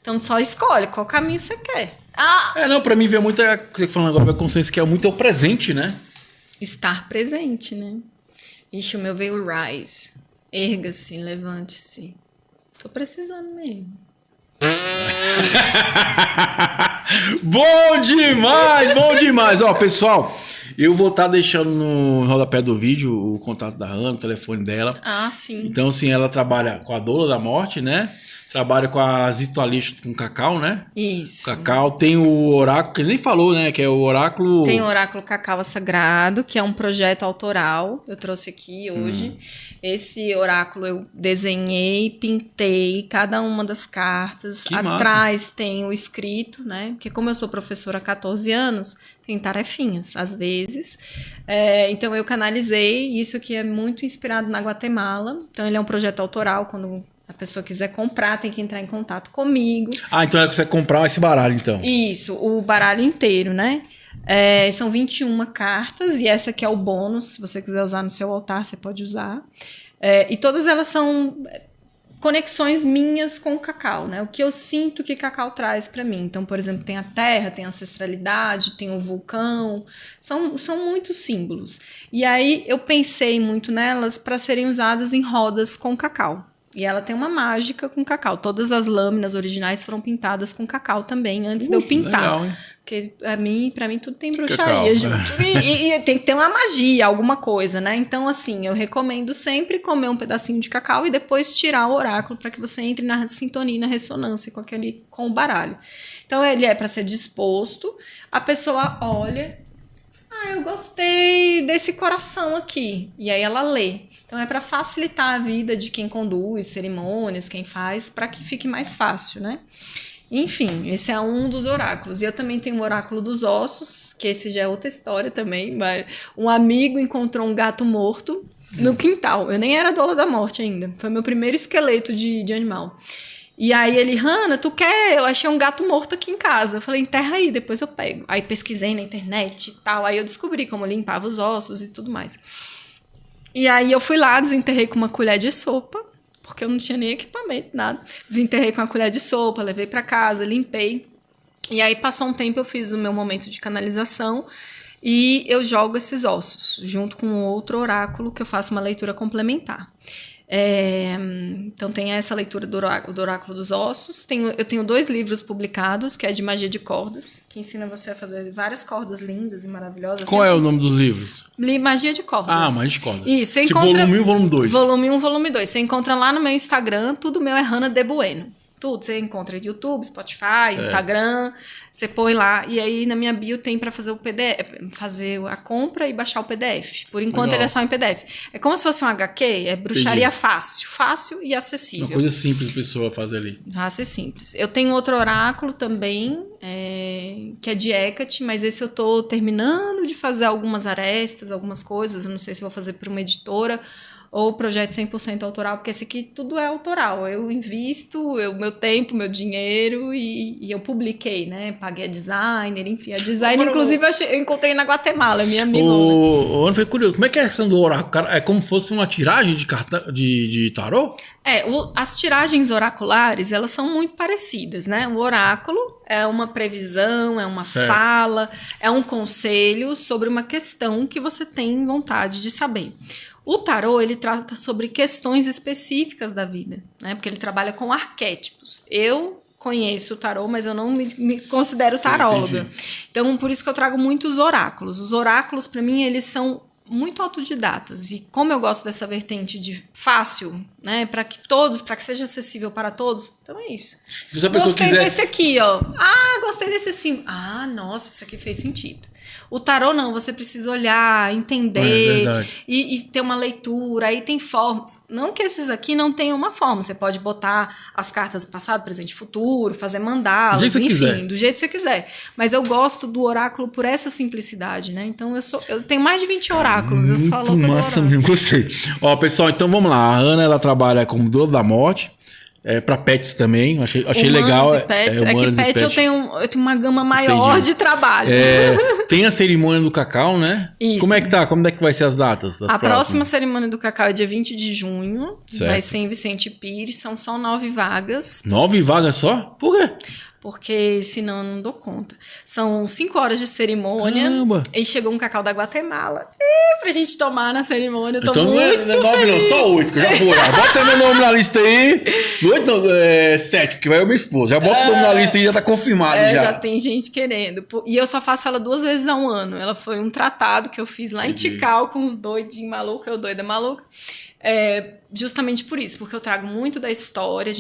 Então só escolhe qual caminho você quer. Pra mim ver muito, você falando agora, a consciência que é muito o presente, né? Estar presente, né? Ixi, o meu veio Rise. Erga-se, levante-se. Tô precisando mesmo. Bom demais. Pessoal, eu vou estar deixando no rodapé do vídeo o contato da Hanna, o telefone dela. Sim. Então, assim, ela trabalha com a doula da morte, né? Trabalha com as ritualistas com cacau, né? Isso. Cacau. Tem o oráculo, que ele nem falou, né? Que é o oráculo... Tem o oráculo Cacau Sagrado, que é um projeto autoral. Eu trouxe aqui hoje. Esse oráculo eu desenhei, pintei cada uma das cartas. Que Atrás massa. tem o escrito, né? Porque como eu sou professora há 14 anos, tem tarefinhas, às vezes. Então eu canalizei. Isso aqui é muito inspirado na Guatemala. Então ele é um projeto autoral. Quando a pessoa quiser comprar, tem que entrar em contato comigo. Então ela consegue comprar esse baralho, então. Isso, o baralho inteiro, né? São 21 cartas e essa aqui é o bônus. Se você quiser usar no seu altar, você pode usar. E todas elas são conexões minhas com o cacau, né? O que eu sinto que cacau traz para mim. Então, por exemplo, tem a terra, tem a ancestralidade, tem o vulcão. São muitos símbolos. E aí eu pensei muito nelas para serem usadas em rodas com cacau. E ela tem uma mágica com cacau. Todas as lâminas originais foram pintadas com cacau também, antes de eu pintar. Legal, hein? Porque pra mim tudo tem bruxaria, gente. E tem que ter uma magia, alguma coisa, né? Então, assim, eu recomendo sempre comer um pedacinho de cacau e depois tirar o oráculo para que você entre na sintonia, na ressonância com o baralho. Então, ele é para ser disposto. A pessoa olha... eu gostei desse coração aqui. E aí ela lê. Então é para facilitar a vida de quem conduz cerimônias, quem faz, para que fique mais fácil, né? Enfim, esse é um dos oráculos. E eu também tenho o oráculo dos ossos, que esse já é outra história também. Mas um amigo encontrou um gato morto no quintal. Eu nem era doula da morte ainda. Foi meu primeiro esqueleto de animal. E aí ele, Hannah, tu quer? Eu achei um gato morto aqui em casa. Eu falei, enterra aí, depois eu pego. Aí pesquisei na internet e tal. Aí eu descobri como limpava os ossos e tudo mais. E aí eu fui lá, desenterrei com uma colher de sopa, porque eu não tinha nem equipamento, nada. Desenterrei com uma colher de sopa, levei para casa, limpei. E aí passou um tempo, eu fiz o meu momento de canalização e eu jogo esses ossos, junto com outro oráculo que eu faço uma leitura complementar. Então tem essa leitura do oráculo dos ossos. Eu tenho 2 livros publicados, que é de magia de cordas, que ensina você a fazer várias cordas lindas e maravilhosas. Qual é o nome dos livros? Magia de cordas. Magia de cordas. Isso, você tipo encontra... volume 1 e volume 2. Volume 1 e volume 2. Você encontra lá no meu Instagram, tudo meu é Hannah de Bueno. Tudo, você encontra YouTube, Spotify, Instagram, você põe lá, e aí na minha bio tem para fazer o PDF, fazer a compra e baixar o PDF. Por enquanto ele é só em PDF. É como se fosse um HQ, é bruxaria fácil e acessível. Uma coisa simples a pessoa fazer ali. Fácil e simples. Eu tenho outro oráculo também, que é de Hecate, mas esse eu tô terminando de fazer algumas arestas, algumas coisas, eu não sei se vou fazer para uma editora, ou projeto 100% autoral, porque esse aqui tudo é autoral. Eu invisto meu tempo, meu dinheiro e eu publiquei, né? Paguei a designer, enfim. A designer, inclusive, eu encontrei na Guatemala, minha amiga. Eu fiquei curioso, como é que é a questão do oráculo? É como se fosse uma tiragem de tarô? As tiragens oraculares, elas são muito parecidas, né? O oráculo é uma previsão, é uma fala, é um conselho sobre uma questão que você tem vontade de saber. O tarô, ele trata sobre questões específicas da vida, né? Porque ele trabalha com arquétipos. Eu conheço o tarô, mas eu não me considero taróloga. Entendi. Então, por isso que eu trago muitos oráculos. Os oráculos, para mim, eles são muito autodidatas. E como eu gosto dessa vertente de fácil, né? Para que seja acessível para todos, então é isso. Se a pessoa gostei desse aqui, ó. Gostei desse sim. Nossa, isso aqui fez sentido. O tarô não, você precisa olhar, entender e ter uma leitura, aí tem formas. Não que esses aqui não tenham uma forma, você pode botar as cartas passado, presente e futuro, fazer mandalas, enfim, do jeito que você quiser. Mas eu gosto do oráculo por essa simplicidade, né? Então eu tenho mais de 20 oráculos, eu falo muito massa mesmo, gostei. Ó, pessoal, então vamos lá. A Hannah, ela trabalha como doula da morte. Para pets também, achei legal. Pets. Que pet eu tenho uma gama maior de trabalho. Tem a cerimônia do cacau, né? Isso. Como é que tá? Como é que vai ser as datas? A próxima cerimônia do cacau é dia 20 de junho. Certo. Vai ser em Vicente Pires. São só 9 vagas. 9 vagas só? Por quê? Porque senão eu não dou conta. São 5 horas de cerimônia. Caramba. E chegou um cacau da Guatemala. Pra gente tomar na cerimônia. Eu tô então muito não é 9 não, só 8, que eu já vou olhar. Bota meu nome na lista aí. 8 não, 7, porque vai eu e minha esposa. Já bota o nome na lista aí, já tá confirmado. Já tem gente querendo. E eu só faço ela 2 vezes ao ano. Ela foi um tratado que eu fiz lá em Tikal com os doidinhos malucos. Eu doida maluca. Justamente por isso, porque eu trago muito da história,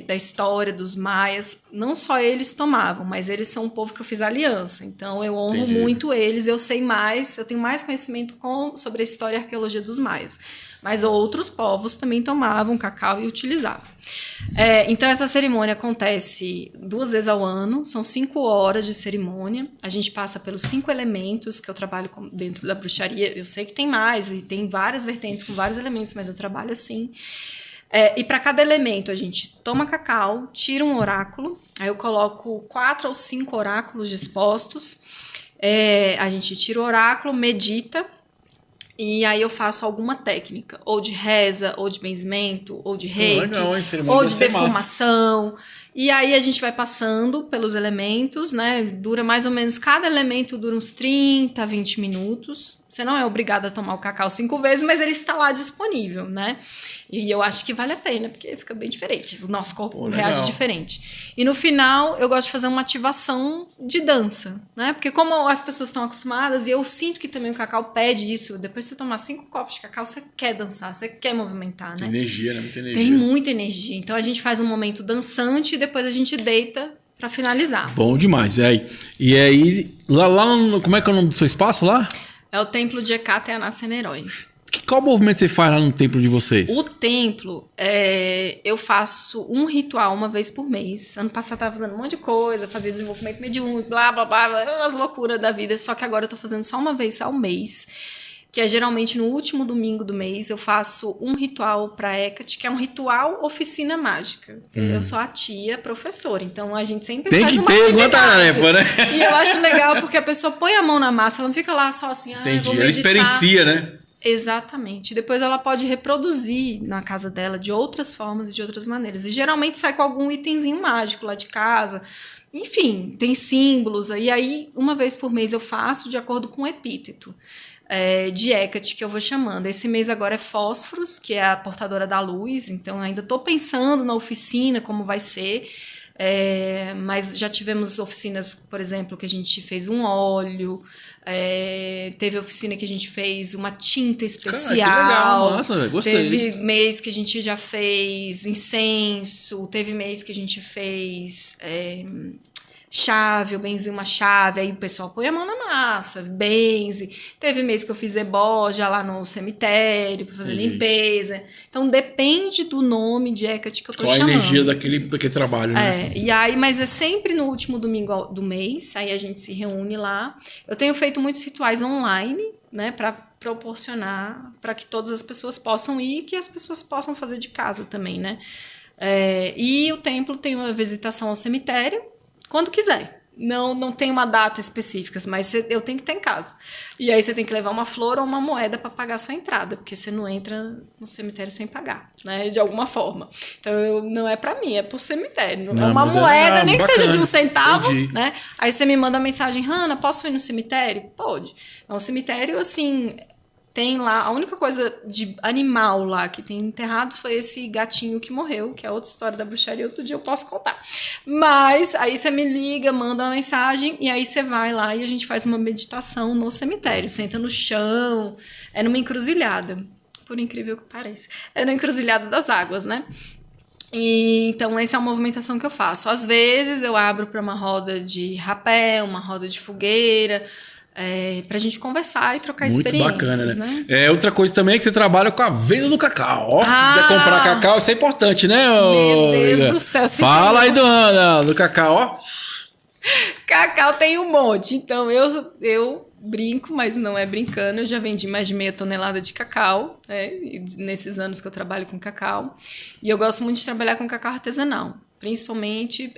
da história dos maias. Não só eles tomavam, mas eles são um povo que eu fiz aliança. Então eu honro muito eles, eu sei mais, eu tenho mais conhecimento sobre a história e arqueologia dos maias. Mas outros povos também tomavam cacau e utilizavam. Então essa cerimônia acontece 2 vezes ao ano, são 5 horas de cerimônia. A gente passa pelos 5 elementos que eu trabalho dentro da bruxaria. Eu sei que tem mais, e tem várias vertentes com vários elementos, mas eu trabalho assim. E para cada elemento a gente toma cacau, tira um oráculo, aí eu coloco 4 ou 5 oráculos dispostos, a gente tira o oráculo, medita, E aí eu faço alguma técnica, ou de reza, ou de benzimento, ou de reiki, ou de defumação. E aí a gente vai passando pelos elementos, né? Dura mais ou menos, cada elemento dura uns 30, 20 minutos. Você não é obrigado a tomar o cacau 5 vezes, mas ele está lá disponível, né? E eu acho que vale a pena, porque fica bem diferente. O nosso corpo reage diferente. E no final, eu gosto de fazer uma ativação de dança, né? Porque como as pessoas estão acostumadas, e eu sinto que também o cacau pede isso, depois de você tomar 5 copos de cacau, você quer dançar, você quer movimentar, né? Tem energia, né? Muita energia. Tem muita energia. Então a gente faz um momento dançante e depois a gente deita pra finalizar. Bom demais. E aí, lá como é que é o nome do seu espaço lá? É o Templo de Hecate Anacenerói. Qual movimento você faz lá no templo de vocês? O templo, eu faço um ritual uma vez por mês. Ano passado eu tava fazendo um monte de coisa, fazia desenvolvimento mediúnico, blá, blá, blá, as loucuras da vida. Só que agora eu tô fazendo só uma vez ao mês. Que é geralmente no último domingo do mês, eu faço um ritual para Hecate, que é um ritual oficina mágica. Eu sou a tia professora, então a gente sempre tem faz que uma ter atividade. Tarefa, né? E eu acho legal porque a pessoa põe a mão na massa, ela não fica lá só assim, Entendi. vou meditar. Ela experiencia, né? Exatamente. Depois ela pode reproduzir na casa dela de outras formas e de outras maneiras. E geralmente sai com algum itemzinho mágico lá de casa. Enfim, tem símbolos. E aí, uma vez por mês eu faço de acordo com o epíteto. De Hecate, que eu vou chamando. Esse mês agora é Fósforos, que é a portadora da luz, então ainda estou pensando na oficina, como vai ser, mas já tivemos oficinas, por exemplo, que a gente fez um óleo, teve oficina que a gente fez uma tinta especial. Cara, que legal, nossa, gostei. Teve mês que a gente já fez incenso, teve mês que a gente fez... chave, eu benzi uma chave, aí o pessoal põe a mão na massa, benze. Teve mês que eu fiz ebó já lá no cemitério, para fazer limpeza. Então, depende do nome de Hecate que eu tô chamando. Qual a energia daquele trabalho, né? E aí, mas é sempre no último domingo do mês, aí a gente se reúne lá. Eu tenho feito muitos rituais online, né, para proporcionar para que todas as pessoas possam ir e que as pessoas possam fazer de casa também, né? E o templo tem uma visitação ao cemitério, quando quiser. Não tem uma data específica, mas eu tenho que estar em casa. E aí você tem que levar uma flor ou uma moeda para pagar a sua entrada, porque você não entra no cemitério sem pagar, né? De alguma forma. Então, não é para mim, é pro cemitério. Não é uma moeda, nem bacana, que seja de 1 centavo, né? Aí você me manda a mensagem, Hanna, posso ir no cemitério? Pode. É um cemitério, assim... Tem lá, a única coisa de animal lá que tem enterrado foi esse gatinho que morreu, que é outra história da bruxaria, outro dia eu posso contar. Mas aí você me liga, manda uma mensagem e aí você vai lá e a gente faz uma meditação no cemitério. Senta no chão, é numa encruzilhada, por incrível que pareça. É na encruzilhada das águas, né? E, então, essa é uma movimentação que eu faço. Às vezes eu abro para uma roda de rapé, uma roda de fogueira... pra gente conversar e trocar experiências. Muito bacana, né? Outra coisa também é que você trabalha com a venda do cacau. Se quiser comprar cacau, isso é importante, né? Meu Deus do céu. Fala aí do cacau, ó. Cacau tem um monte. Então, eu brinco, mas não é brincando. Eu já vendi mais de 0,5 tonelada de cacau, né? Nesses anos que eu trabalho com cacau. E eu gosto muito de trabalhar com cacau artesanal. Principalmente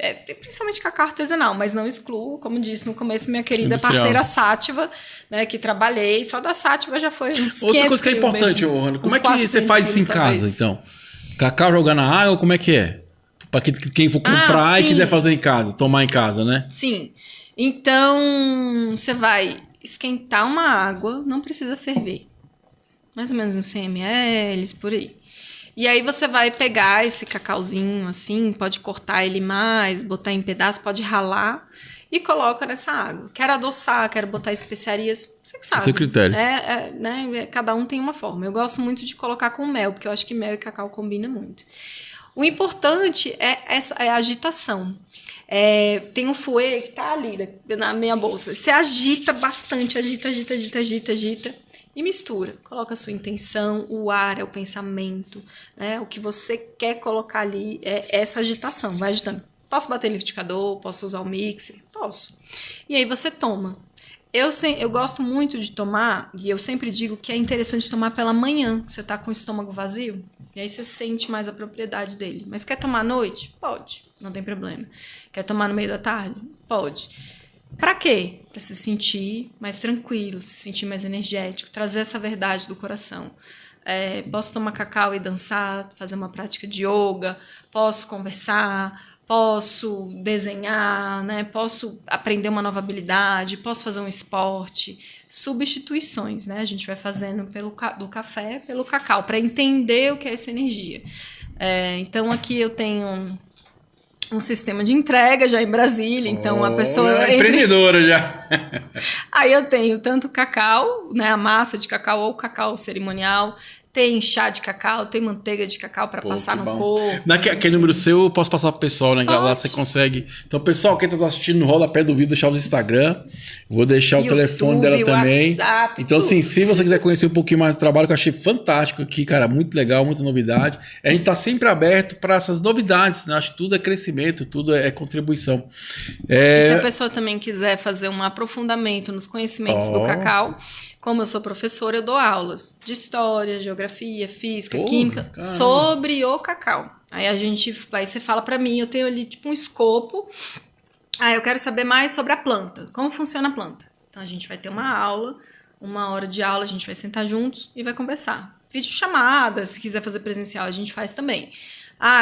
cacau artesanal, mas não excluo, como disse no começo, minha querida parceira Sátiva, né, que trabalhei, só da Sátiva já foi uns 500 Outra coisa que é importante, Hanna, como é que você faz isso em casa, então? Cacau jogar na água, como é que é? Para quem for comprar e quiser fazer em casa, tomar em casa, né? Sim. Então, você vai esquentar uma água, não precisa ferver. Mais ou menos uns 100 ml, por aí. E aí você vai pegar esse cacauzinho assim, pode cortar ele mais, botar em pedaços, pode ralar e coloca nessa água. Quero adoçar, quero botar especiarias, você que sabe. Seu critério. Né? Cada um tem uma forma. Eu gosto muito de colocar com mel, porque eu acho que mel e cacau combinam muito. O importante é a agitação. Tem um fouet que tá ali na minha bolsa. Você agita bastante, agita. E mistura. Coloca a sua intenção, o ar é o pensamento, né? O que você quer colocar ali é essa agitação. Vai agitando. Posso bater no liquidificador? Posso usar o mixer? Posso. E aí você toma. Eu gosto muito de tomar, e eu sempre digo que é interessante tomar pela manhã. Você tá com o estômago vazio, e aí você sente mais a propriedade dele. Mas quer tomar à noite? Pode, não tem problema. Quer tomar no meio da tarde? Pode. Para quê? Para se sentir mais tranquilo, se sentir mais energético, trazer essa verdade do coração. Posso tomar cacau e dançar, fazer uma prática de yoga, posso conversar, posso desenhar, né? Posso aprender uma nova habilidade, posso fazer um esporte. Substituições, né? A gente vai fazendo do café pelo cacau, para entender o que é essa energia. Então, aqui eu tenho um sistema de entrega já em Brasília, então a pessoa... Empreendedora já. Aí eu tenho tanto cacau, né, a massa de cacau ou cacau cerimonial, tem chá de cacau, tem manteiga de cacau para passar no corpo. Aquele número seu eu posso passar pro pessoal, né? Lá você consegue. Então, pessoal, quem tá assistindo no rodapé do vídeo, deixar o Instagram. Vou deixar o telefone dela também. WhatsApp, então, tudo. assim, se você quiser conhecer um pouquinho mais do trabalho, que eu achei fantástico aqui, cara, muito legal, muita novidade. A gente tá sempre aberto para essas novidades, né? Acho que tudo é crescimento, tudo é contribuição. E se a pessoa também quiser fazer um aprofundamento nos conhecimentos do cacau, como eu sou professora, eu dou aulas de história, geografia, física, química, caramba, sobre o cacau. Aí você fala para mim, eu tenho ali tipo um escopo. Eu quero saber mais sobre a planta, como funciona a planta. Então a gente vai ter uma aula, 1 hora de aula, a gente vai sentar juntos e vai conversar. Vídeo chamada, se quiser fazer presencial, a gente faz também.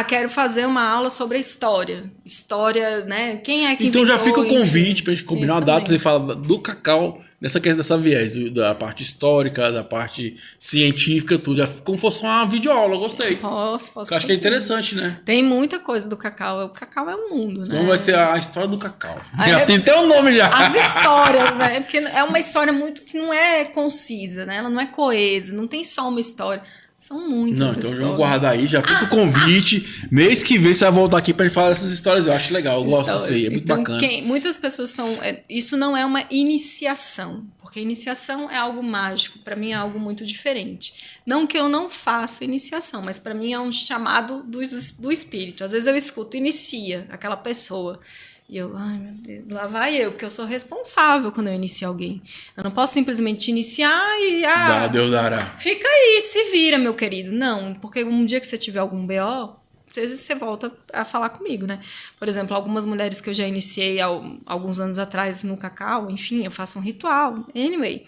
Quero fazer uma aula sobre a história. História, né? Quem é que Então já fica o enfim, convite pra gente combinar uma data, você fala do cacau, dessa viés, da parte histórica, da parte científica, tudo. Como fosse uma videoaula, gostei. Posso acho que é interessante, né? Tem muita coisa do cacau. O cacau é o mundo, né? Então vai ser a história do cacau. Já tem até o nome já. As histórias, né? Porque é uma história muito que não é concisa, né? Ela não é coesa, não tem só uma história. São muitas histórias. Então vamos guardar aí, já fica o convite. Mês que vem você vai voltar aqui para falar dessas histórias. Eu acho legal, eu gosto disso aí, é muito bacana. Muitas pessoas estão... Isso não é uma iniciação, porque iniciação é algo mágico. Para mim é algo muito diferente. Não que eu não faça iniciação, mas para mim é um chamado do espírito. Às vezes eu escuto, inicia aquela pessoa. E eu, ai meu Deus, lá vai eu, porque eu sou responsável quando eu inicio alguém. Eu não posso simplesmente iniciar e... Deus dará. Fica aí, se vira, meu querido. Não, porque um dia que você tiver algum BO, você volta a falar comigo, né? Por exemplo, algumas mulheres que eu já iniciei alguns anos atrás no cacau, enfim, eu faço um ritual. Anyway,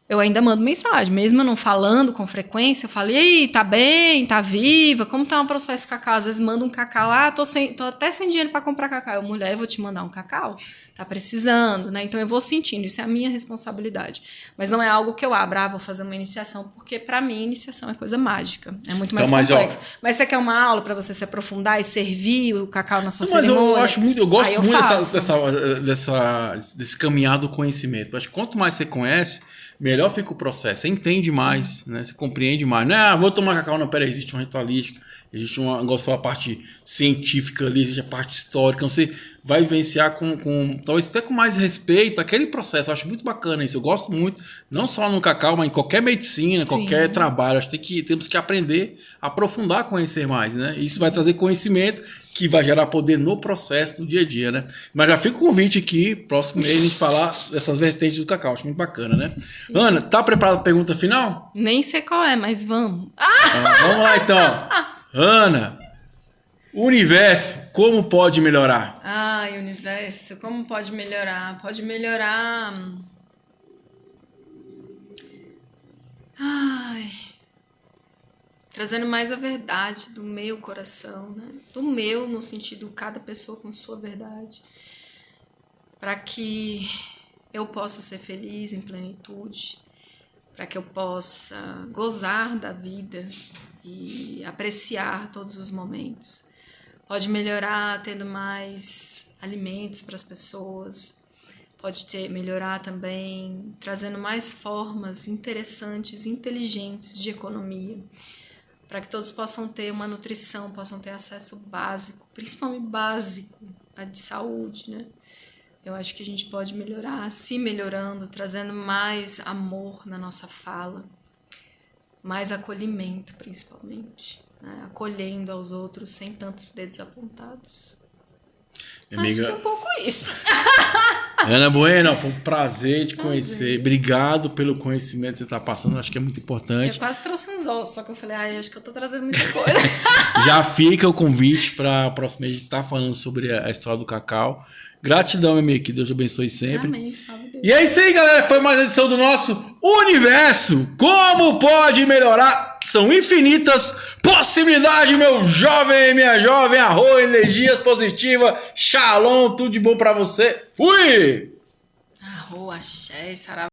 eu ainda mando mensagem. Mesmo eu não falando com frequência, eu falo, e aí, tá bem? Tá viva? Como tá o processo de cacau? Às vezes manda um cacau, tô até sem dinheiro para comprar cacau. Eu, mulher, eu vou te mandar um cacau? Tá precisando, né? Então eu vou sentindo, isso é a minha responsabilidade. Mas não é algo que eu abra, vou fazer uma iniciação, porque para mim iniciação é coisa mágica, é muito mais complexo. Mas você quer uma aula para você se aprofundar e servir o cacau na sua cerimônia? Eu gosto muito desse caminhar do conhecimento. Eu acho que quanto mais você conhece, melhor fica o processo. Você entende mais, né? Você compreende mais. Não é, vou tomar cacau, não, peraí, existe uma ritualística, existe uma, gosto de falar, a parte científica ali, existe a parte histórica. Então você vai vivenciar talvez até com mais respeito aquele processo. Eu acho muito bacana isso. Eu gosto muito, não só no cacau, mas em qualquer medicina, qualquer trabalho. Acho que temos que aprender, aprofundar, conhecer mais, né? Isso vai trazer conhecimento que vai gerar poder no processo do dia a dia, né? Mas já fica o convite aqui, próximo mês, a gente falar dessas vertentes do cacau. Acho muito bacana, né? Sim. Ana, tá preparada para a pergunta final? Nem sei qual é, mas vamos. Vamos lá, então. Ana, o universo, como pode melhorar? Universo, como pode melhorar? Pode melhorar... trazendo mais a verdade do meu coração, né? Do meu, no sentido, cada pessoa com sua verdade, para que eu possa ser feliz em plenitude, para que eu possa gozar da vida e apreciar todos os momentos. Pode melhorar tendo mais alimentos para as pessoas, pode melhorar também trazendo mais formas interessantes, inteligentes de economia, para que todos possam ter uma nutrição, possam ter acesso básico, principalmente básico, a de saúde, né? Eu acho que a gente pode melhorar, se melhorando, trazendo mais amor na nossa fala, mais acolhimento, principalmente, né? Acolhendo aos outros sem tantos dedos apontados. Acho que é um pouco isso. Ana Bueno, foi um prazer te conhecer. Obrigado pelo conhecimento que você está passando. Acho que é muito importante. Eu quase trouxe uns ossos, só que eu falei, acho que eu tô trazendo muita coisa. Já fica o convite para a próxima vez estar falando sobre a história do cacau. Gratidão, meu amigo. Que Deus te abençoe sempre. Amém, salve Deus. E é isso aí, galera. Foi mais uma edição do nosso Universo. Como pode melhorar? São infinitas possibilidades, meu jovem e minha jovem. Arroz, energias positivas. Shalom, tudo de bom pra você. Fui! Arroz, axé, saravá.